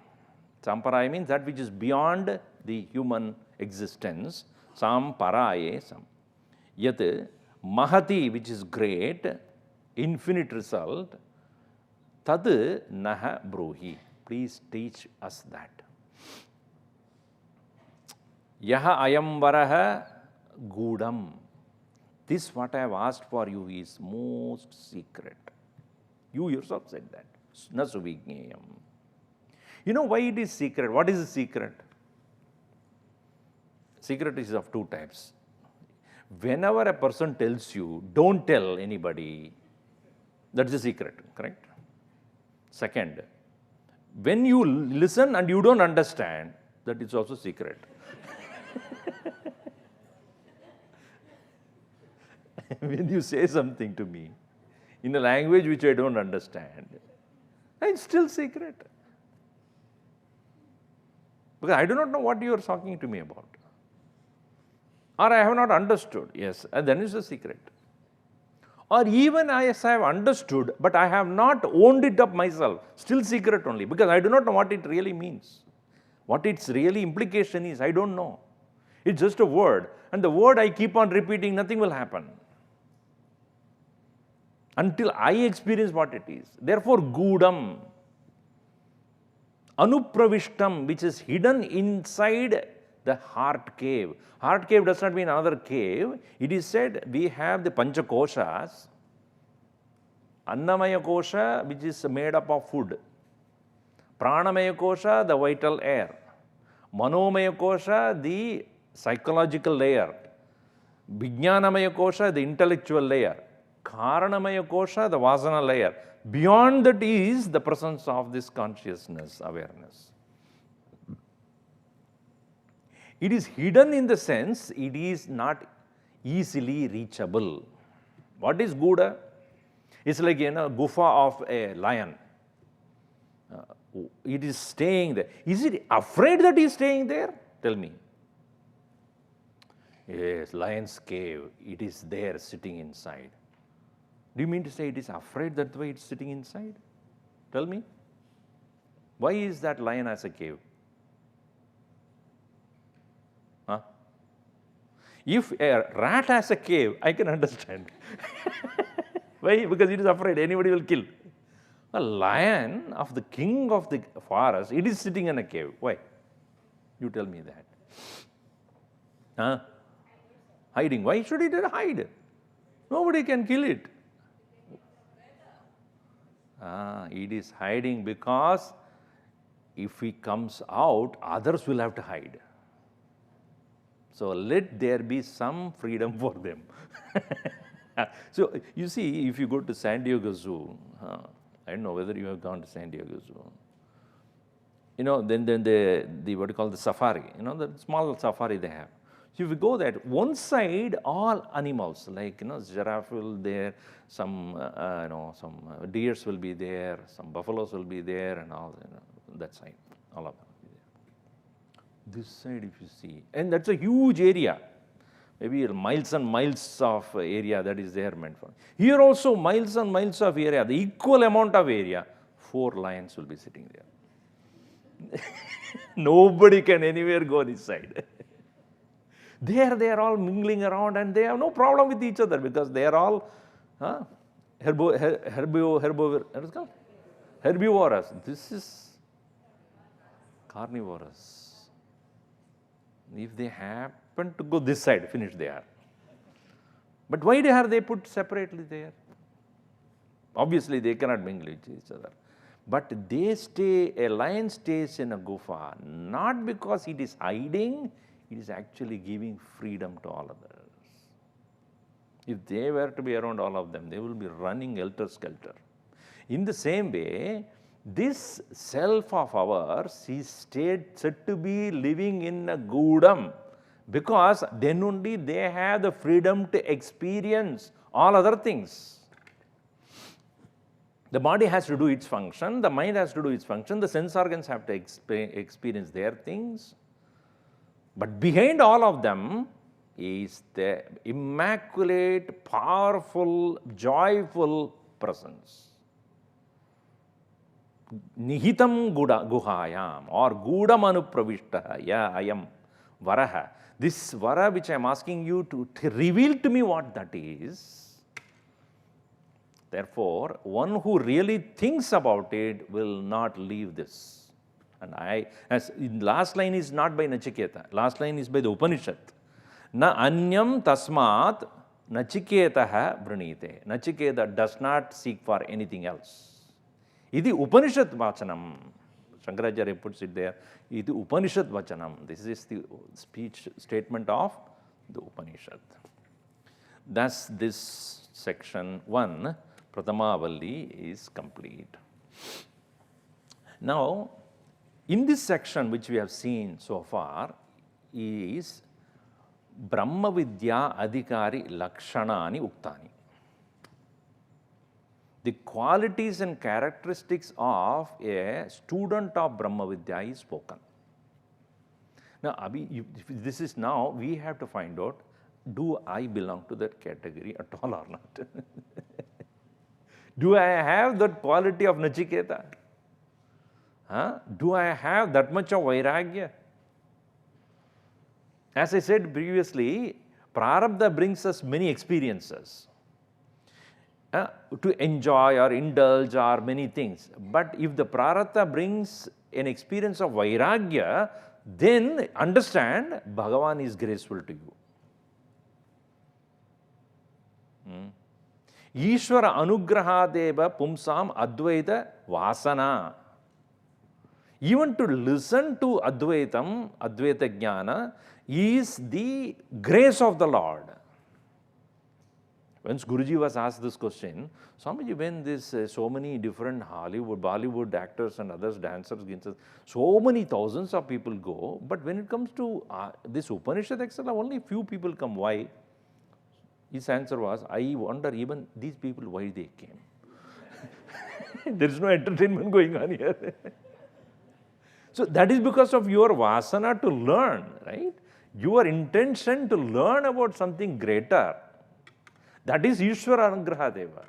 Samparaye means that which is beyond the human existence. Samparaye, yat mahati, which is great, infinite result. Tad naha bruhi. Please teach us that. Yaha ayamvaraha gudam. This what I have asked for you is most secret. You yourself said that. Na suvijñeyam. You know why it is secret? What is the secret? Secret is of two types. Whenever a person tells you, don't tell anybody, that's the secret, correct? Second, when you listen and you don't understand, that is also secret. When you say something to me in a language which I don't understand, it's still secret. Because I do not know what you are talking to me about. Or I have not understood, yes, and then it's a secret. Or even as I have understood, but I have not owned it up myself, still secret only, because I do not know what it really means. What its really implication is, I don't know. It's just a word, and the word I keep on repeating, nothing will happen until I experience what it is. Therefore, gudam, anupravishtam, which is hidden inside the heart cave. Heart cave does not mean another cave. It is said we have the panchakoshas, annamaya kosha, which is made up of food, pranamaya kosha, the vital air, manomaya kosha, the psychological layer, vijnanamaya kosha, the intellectual layer, karanamaya kosha, the vasana layer. Beyond that is the presence of this consciousness, awareness. It is hidden in the sense it is not easily reachable. What is Guda? It's like gufa of a lion. It is staying there. Is it afraid that he is staying there? Tell me. Yes, lion's cave. It is there sitting inside. Do you mean to say it is afraid that way it's sitting inside? Tell me. Why is that lion as a cave? Huh? If a rat has a cave, I can understand. Why? Because it is afraid anybody will kill. A lion of the king of the forest, it is sitting in a cave. Why? You tell me that. Huh? Hiding. Why should it hide? Nobody can kill it. It is hiding because if he comes out, others will have to hide. So let there be some freedom for them. So you see, if you go to San Diego Zoo, I don't know whether you have gone to San Diego Zoo. Then the what you call the safari, the small safari they have. So if you go there, one side all animals, like giraffe will there, some some deers will be there, some buffaloes will be there, and all that side, all of them will be there. This side, if you see, and that's a huge area, maybe miles and miles of area that is there meant for. Here also miles and miles of area, the equal amount of area, 4 lions will be sitting there. Nobody can anywhere go this side. There they are all mingling around and they have no problem with each other because they are all herbivorous. This is carnivorous. If they happen to go this side, finished they are. But why are they put separately there? Obviously they cannot mingle with each other. But they stay, a lion stays in a gufa, not because it is hiding, it is actually giving freedom to all others. If they were to be around all of them, they will be running helter-skelter. In the same way, this self of ours is said to be living in a gudam, Because then only they have the freedom to experience all other things. The body has to do its function, the mind has to do its function, the sense organs have to experience their things. But behind all of them is the immaculate, powerful, joyful presence. Nihitam guhayam or gudam anupravishtaha ya ayam varaha. This vara which I am asking you to reveal to me what that is. Therefore, one who really thinks about it will not leave this. And as in last line is not by Nachiketa, last line is by the Upanishad. Na anyam tasmat Nachiketaha vrinite. Nachiketa does not seek for anything else. Idi Upanishad vachanam. Shankaracharya puts it there. Idi Upanishad vachanam. This is the speech statement of the Upanishad. Thus, this section 1, Pratamavalli, is complete. Now, in this section which we have seen so far is Brahma Vidya Adhikari Lakshanani Uktani. The qualities and characteristics of a student of Brahma Vidya is spoken. Now, Abhi, this is now we have to find out, do I belong to that category at all or not? Do I have that quality of Nachiketa? Do I have that much of Vairagya? As I said previously, Prarabdha brings us many experiences to enjoy or indulge or many things. But if the Prarabdha brings an experience of Vairagya, then understand Bhagavan is graceful to you. Ishvara anugrahadeva pumsam advaita vasana. Even to listen to Advaitam, Advaita Jnana, is the grace of the Lord. Once Guruji was asked this question, Swamiji, when this so many different Hollywood, Bollywood actors and others, dancers, so many thousands of people go, but when it comes to this Upanishad, etc., only few people come. Why? His answer was, I wonder even these people why they came. There is no entertainment going on here. So that is because of your vasana to learn, right? Your intention to learn about something greater. That is Ishvara Anugrahadeva.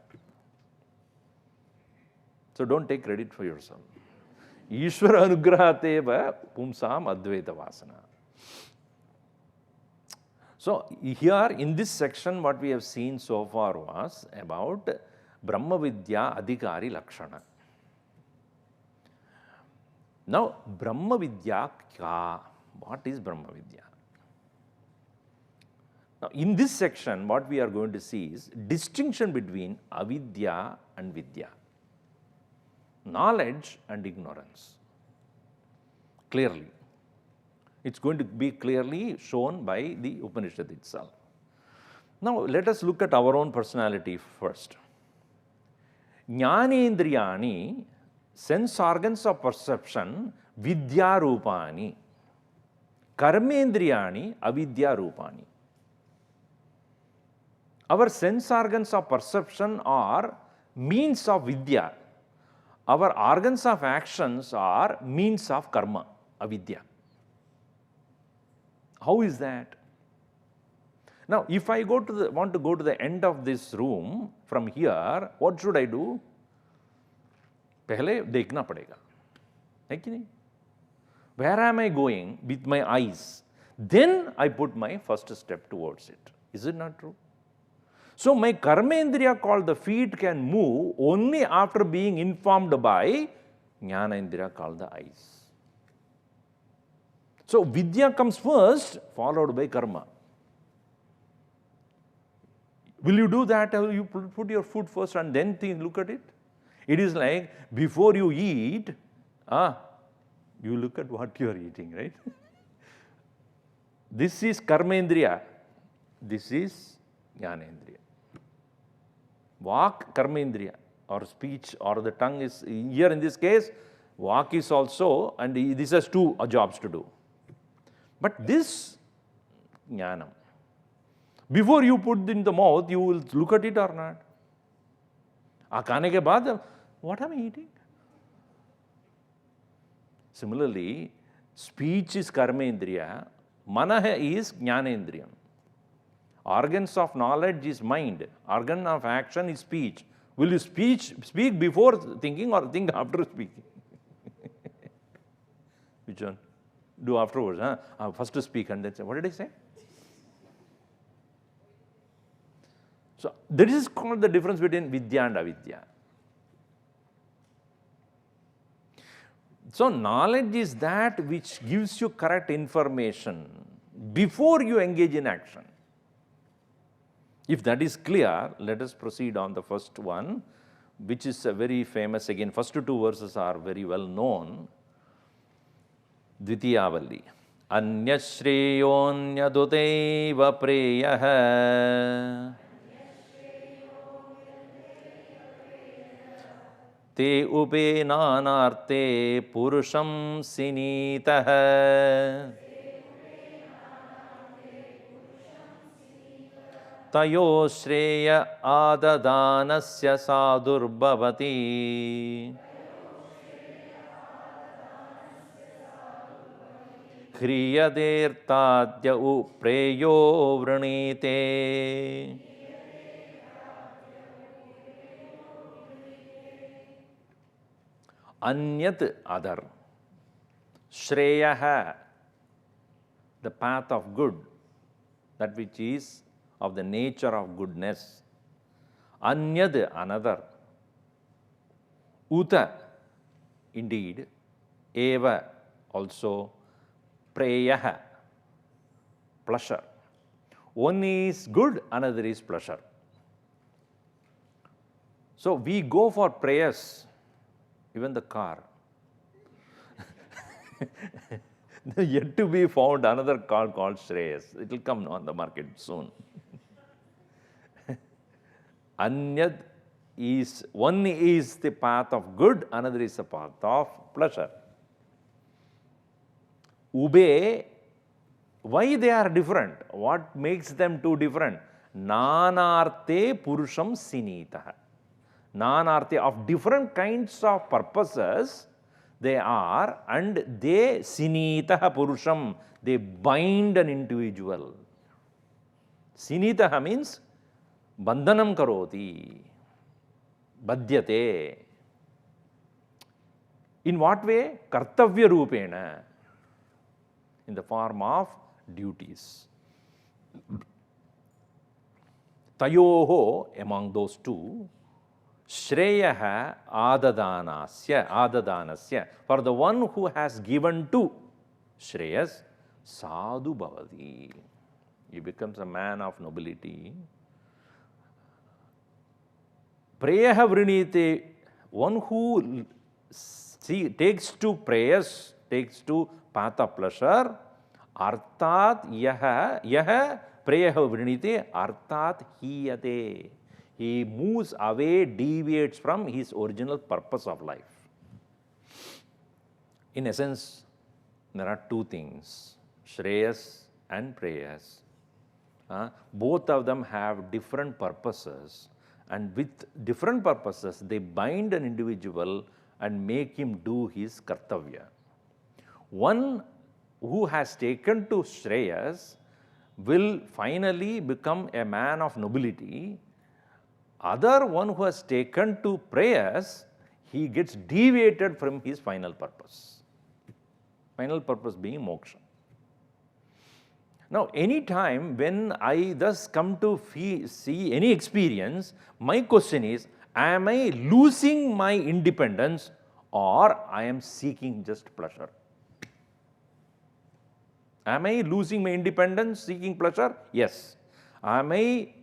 So don't take credit for yourself. Ishvara Anugrahadeva pumsam advaita vasana. So here in this section what we have seen so far was about Brahma Vidya Adhikari Lakshana. Now, Brahma Vidya kya? What is Brahma Vidya? Now, in this section, what we are going to see is distinction between avidya and vidya, knowledge and ignorance. Clearly, it's going to be clearly shown by the Upanishad itself. Now, let us look at our own personality first. Jnanendriyani, sense organs of perception, vidya rupani. Karmendriyani, avidya rupani. Our sense organs of perception are means of vidya. Our organs of actions are means of karma, avidya. How is that? Now, if I want to go to the end of this room from here, what should I do? पहले देखना पड़ेगा, है कि नहीं? Where am I going with my eyes? Then I put my first step towards it. Is it not true? So my karmendriya called the feet can move only after being informed by jnanendriya called the eyes. So vidya comes first, followed by karma. Will you do that? You put your food first and then look at it? It is like before you eat, you look at what you are eating, right? This is karmendriya. This is jnanendriya. Vak, karmendriya, or speech or the tongue is here in this case. Vak is also, and this has two jobs to do. But this jnanam. Before you put it in the mouth, you will look at it or not. खाने के बाद, what am I eating? Similarly, speech is karmendriya, manah is jnanendriyam. Organs of knowledge is mind, organ of action is speech. Will you speak before thinking or think after speaking? Which one? Do afterwards, huh? First to speak and then say, what did I say? So, that is called the difference between vidya and avidya. So, knowledge is that which gives you correct information before you engage in action. If that is clear, let us proceed on the first one, which is very famous again. First two verses are very well known. Dvitiyavalli. Anyashreyonyaduteva preyah te ube nanarte purusham sinitah tayo shreya adadanasya sadurbhavati ह्रियदेर्ताद्य उप्रेयो वृणीते Anyat other. Shreya, the path of good, that which is of the nature of goodness. Anyad, another. Uta, indeed. Eva, also. Preyah, pleasure. One is good, another is pleasure. So we go for prayers. Even the car. Yet to be found another car called Shreyas. It will come on the market soon. Anyad is, one is the path of good, another is the path of pleasure. Ube, why they are different? What makes them two different? Nanarte purusham sinitah. Nanartha, of different kinds of purposes they are, and they sinitah purusham, they bind an individual. Sinitah means bandhanam karoti, badhyate. In what way? Kartavya rupena, in the form of duties. Tayoho, among those two, Shreya adadanasya, for the one who has given to Shreyas, sadhu bhavati. He becomes a man of nobility. Preyaha vrinite, one who takes to prayers, takes to path of pleasure, artat yaha preyaha vrinite, artat hiyate. He moves away, deviates from his original purpose of life. In essence, there are two things, Shreyas and prayers. Both of them have different purposes, and with different purposes, they bind an individual and make him do his kartavya. One who has taken to Shreyas will finally become a man of nobility. Other one who has taken to prayers, he gets deviated from his final purpose. Final purpose being moksha. Now, any time when I thus come to see any experience, my question is, am I losing my independence or I am seeking just pleasure? Am I losing my independence, seeking pleasure? Yes. Am I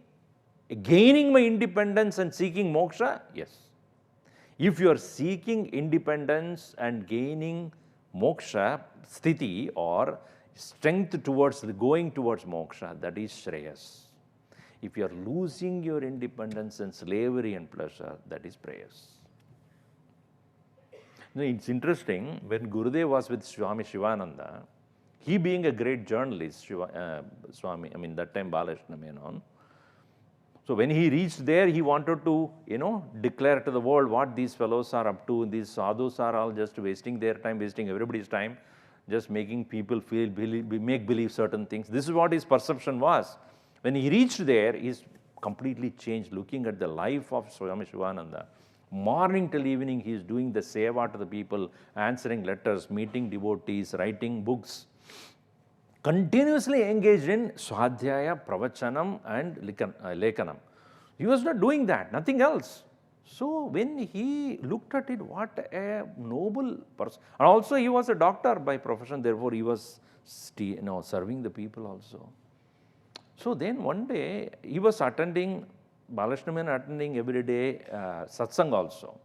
gaining my independence and seeking moksha? Yes. If you are seeking independence and gaining moksha, sthiti or strength towards going towards moksha, that is Shreyas. If you are losing your independence and slavery and pleasure, that is prayers. Now, it's interesting, when Gurudev was with Swami Shivananda, He being a great journalist, Swami, I mean that time Balashna Menon. So when he reached there, he wanted to, declare to the world what these fellows are up to. These sadhus are all just wasting their time, wasting everybody's time, just making people make believe certain things. This is what his perception was. When he reached there, he's completely changed, looking at the life of Swami Shivananda. Morning till evening, he is doing the seva to the people, answering letters, meeting devotees, writing books. Continuously engaged in Swadhyaya, Pravachanam and Lekanam. He was not doing that, nothing else. So when he looked at it, what a noble person. And also he was a doctor by profession, therefore he was serving the people also. So then one day he was attending, Balashnaman attending every day satsang also.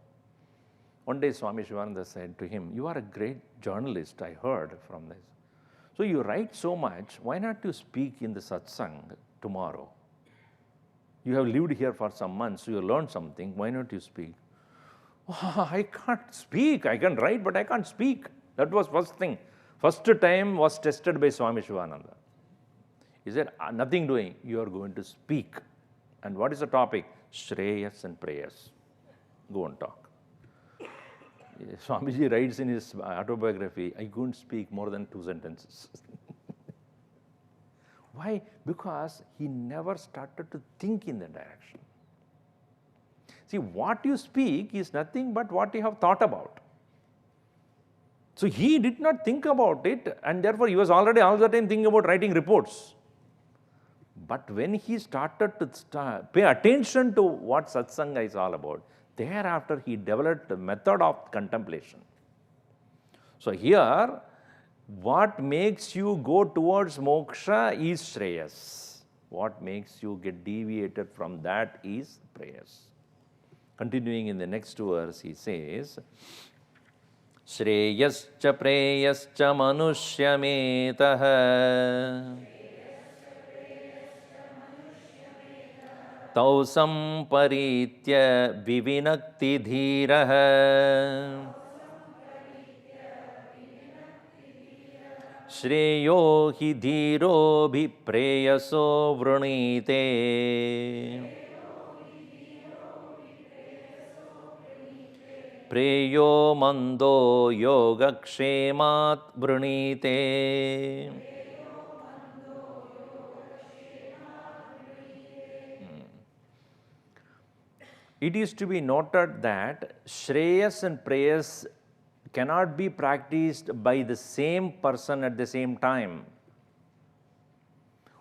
One day Swami Shivananda said to him, "You are a great journalist, I heard from this. So you write so much, why not you speak in the satsang tomorrow? You have lived here for some months, so you learned something, why not you speak?" "Oh, I can't speak, I can write, but I can't speak." That was first thing. First time was tested by Swami Shivananda. He said, "Nothing doing, you are going to speak." And what is the topic? Shreyas and prayers. Go and talk. Swamiji writes in his autobiography, "I couldn't speak more than 2 sentences." Why? Because he never started to think in that direction. See, what you speak is nothing but what you have thought about. So he did not think about it, and therefore he was already all the time thinking about writing reports. But when he started to pay attention to what satsanga is all about, thereafter he developed a method of contemplation. So here, what makes you go towards moksha is shreyas. What makes you get deviated from that is prayers. Continuing in the next verse, he says, Shreyascha preyascha manushyametah tau samparitya vivinakti dhirah Shreyo hi dhiro bhi preyaso vrunite Preyo mando yogakshemat vrunite. It is to be noted that Shreyas and prayers cannot be practiced by the same person at the same time.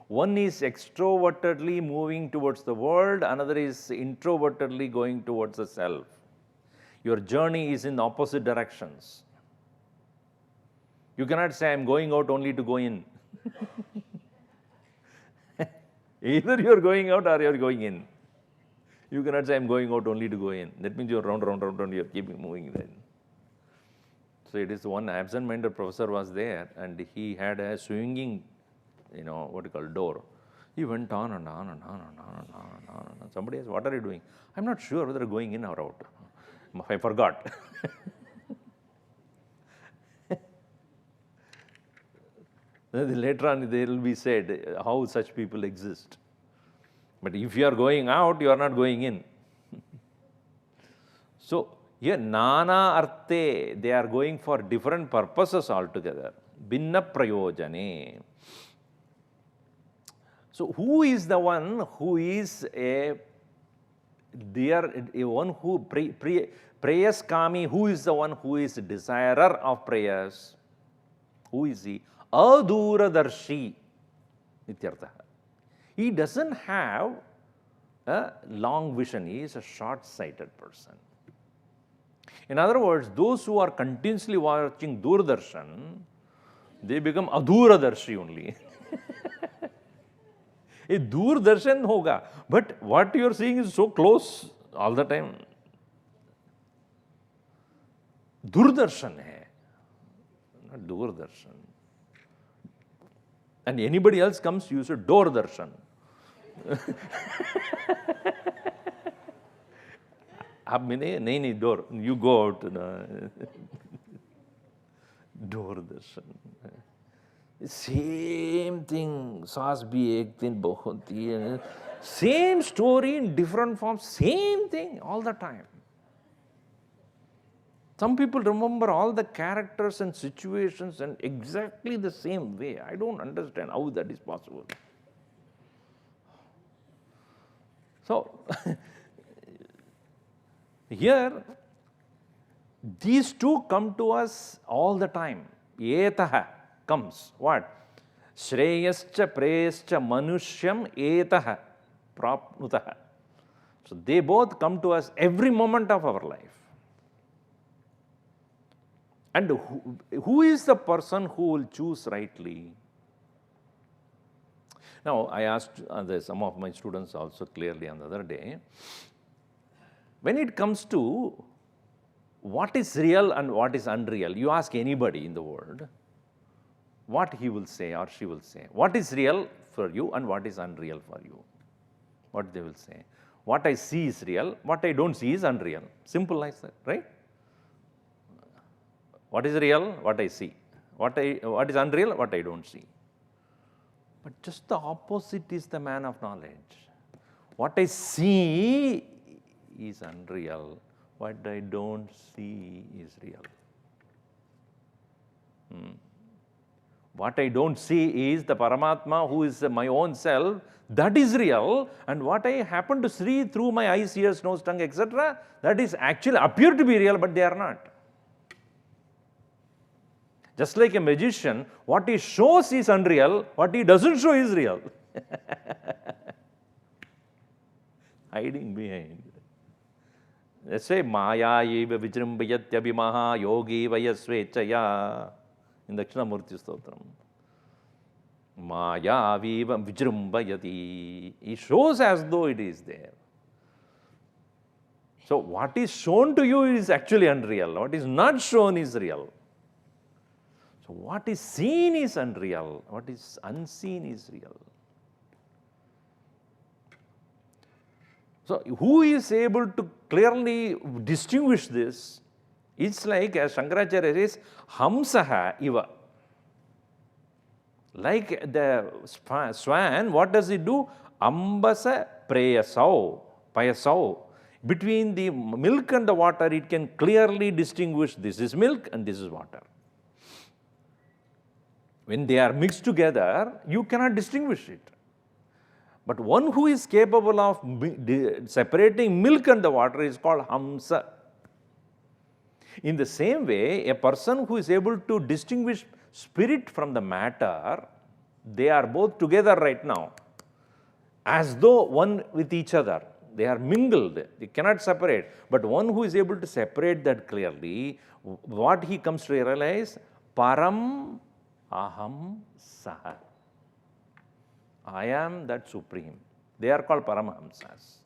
One is extrovertedly moving towards the world, another is introvertedly going towards the self. Your journey is in opposite directions. You cannot say, "I'm going out only to go in." Either you're going out or you're going in. You cannot say, "I'm going out only to go in." That means you're round, you're keeping moving then. So it is one absent-minded professor was there, and he had a swinging, door. He went on and on and on and on and on and on and on. Somebody asked, "What are you doing?" "I'm not sure whether I'm going in or out. I forgot." Later on, there will be said how such people exist. But if you are going out, you are not going in. So, here, nana arte, they are going for different purposes altogether. Binna prayojane. So, who is the one who is one who prayas kami? Who is the one who is desirer of prayers? Who is he? Aduradarshi. Nityartha. He doesn't have a long vision. He is a short-sighted person. In other words, those who are continuously watching Doordarshan, they become Aduradarshi only. A Doordarshan hoga, but what you are seeing is so close all the time. Doordarshan hai, not Doordarshan. And anybody else comes, you say Doordarshan. नहीं door, you go out. Doordarshan. Same thing, sauce bhi ek din bahut hi, same story in different forms, same thing all the time. Some people remember all the characters and situations and exactly the same way. I don't understand how that is possible. So, here, these two come to us all the time. Etaha comes. What? Shreyascha preyascha manushyam etaha prapnutaha. So they both come to us every moment of our life. And who is the person who will choose rightly? Now, I asked some of my students also clearly on the other day, when it comes to what is real and what is unreal, you ask anybody in the world, what he will say or she will say. What is real for you and what is unreal for you? What they will say. What I see is real, what I don't see is unreal. Simple like that, right? What is real? What I see. What is unreal? What I don't see. But just the opposite is the man of knowledge. What I see is unreal. What I don't see is real. What I don't see is the Paramatma who is my own self. That is real. And what I happen to see through my eyes, ears, nose, tongue, etc., that is actually appear to be real, but they are not. Just like a magician, what he shows is unreal, what he doesn't show is real. Hiding behind. Let's say, Maya eva vijrimbayatyabimaha yogi vayasvechaya in Dakshinamurti Stotram. Maya viva vijrimbayati. He shows as though it is there. So, what is shown to you is actually unreal. What is not shown is real. So, what is seen is unreal, what is unseen is real. So, who is able to clearly distinguish this? It's like, as Shankaracharya says, Hamsaha iva. Like the swan, what does it do? Ambasa preyasau, payasau. Between the milk and the water, it can clearly distinguish this is milk and this is water. When they are mixed together, you cannot distinguish it. But one who is capable of separating milk and the water is called Hamsa. In the same way, a person who is able to distinguish spirit from the matter, they are both together right now, as though one with each other. They are mingled, they cannot separate. But one who is able to separate that clearly, what he comes to realize, Param Aham Saha. I am that supreme. They are called Paramahamsas.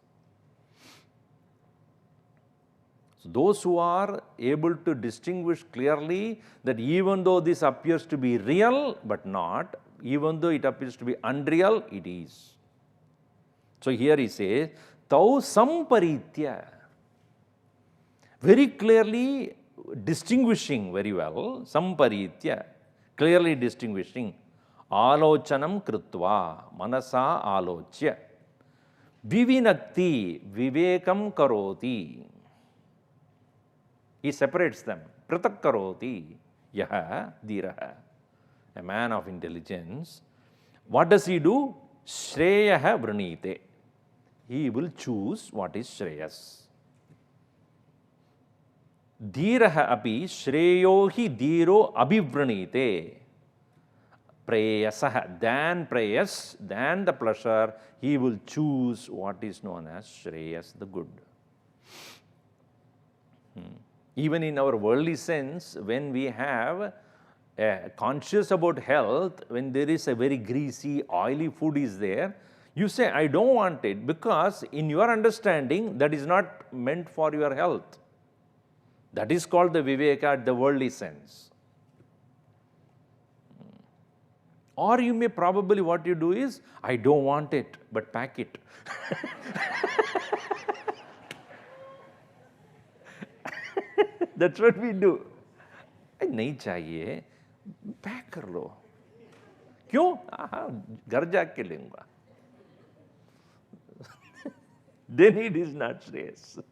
So those who are able to distinguish clearly that even though this appears to be real but not, even though it appears to be unreal, it is. So here he says, Tau Samparitya. Very clearly distinguishing very well, Samparitya. Clearly distinguishing, Alochanam Krutva, Manasa Alochya, Vivinakti, Vivekam Karoti. He separates them. Pratak Karoti, Yaha, Dhiraha. A man of intelligence. What does he do? Shreyaha Vranite. He will choose what is Shreyas. Dhiraha api shreyohi dhiro abhivranite. Preyasaha, than preyas, than the pleasure, he will choose what is known as Shreyas, the good. Even in our worldly sense, when we have conscious about health, when there is a very greasy, oily food is there, you say, I don't want it, because in your understanding, that is not meant for your health. That is called the viveka, the worldly sense. Or you may probably, what you do is, I don't want it, but pack it. That's what we do. नहीं चाहिए, pack कर लो. क्यों? घर जाके लूंगा. Then it is not Shreyas.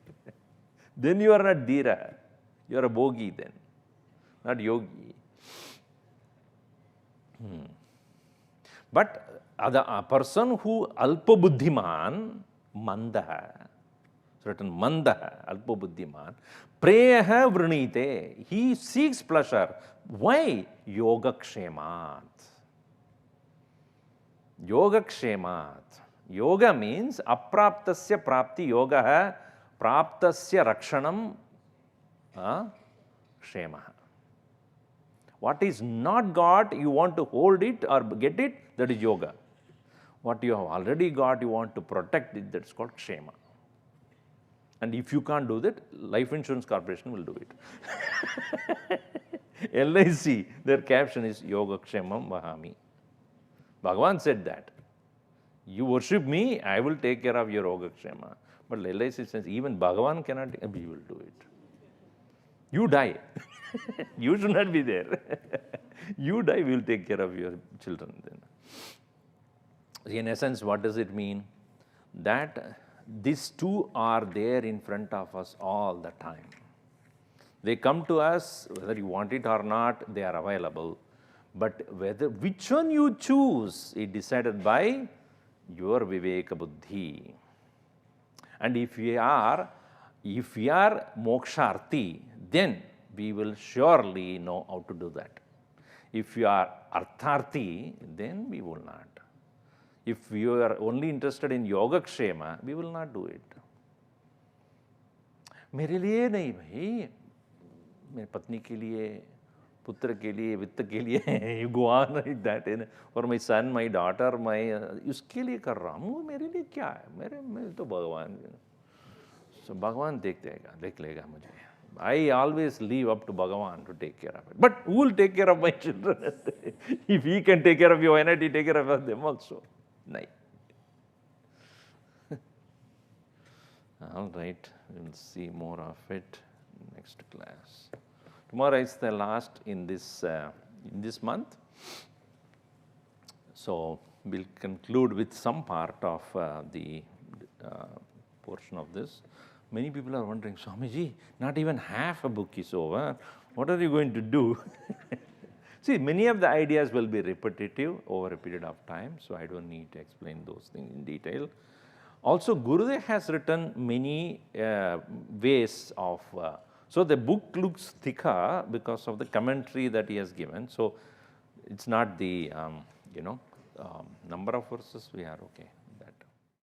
Then you are not Dhira. You are a Bogi then, not Yogi. But a person who Alpa Buddhiman, Mandaha, certain Mandaha, Alpa Buddhiman, Preyaha Vrinite, he seeks pleasure. Why? Yoga Kshemat. Yoga Kshemat. Yoga means apraptasya prapti yoga, praptasya rakshanam kshema. What is not got, you want to hold it or get it, that is yoga. What you have already got, you want to protect it, that's called kshema. And if you can't do that, Life Insurance Corporation will do it. LIC, their caption is Yoga Kshemam Vahami. Bhagavan said that. You worship me, I will take care of your Yoga Kshema. But LIC says, even Bhagavan cannot, we will do it. You die. You should not be there. You die, we will take care of your children then. In essence, what does it mean? That these two are there in front of us all the time. They come to us, whether you want it or not, they are available. But which one you choose is decided by your Viveka Buddhi. And if we are moksharthi, then we will surely know how to do that. If you are artharthi, then we will not. If you are only interested in yoga kshema, we will not do it. मेरे लिए नहीं भाई, मेरे पत्नी के लिए, पुत्र के लिए, वित्त के लिए, you go on like that, for my son, my daughter, उसके लिए कर रहा हूँ, मेरे लिए क्या है? मेरे तो भगवान, so भगवान देख लेगा मुझे. I always leave up to Bhagavan to take care of it. But who will take care of my children? If he can take care of you, why not he take care of them also? No. All right, we will see more of it next class. Tomorrow is the last in this month. So we'll conclude with some part of the portion of this. Many people are wondering, Swamiji, not even half a book is over. What are you going to do? See, many of the ideas will be repetitive over a period of time, so I don't need to explain those things in detail. Also, Gurudev has written many ways of, so the book looks thicker because of the commentary that he has given. So it's not the, number of verses we are okay.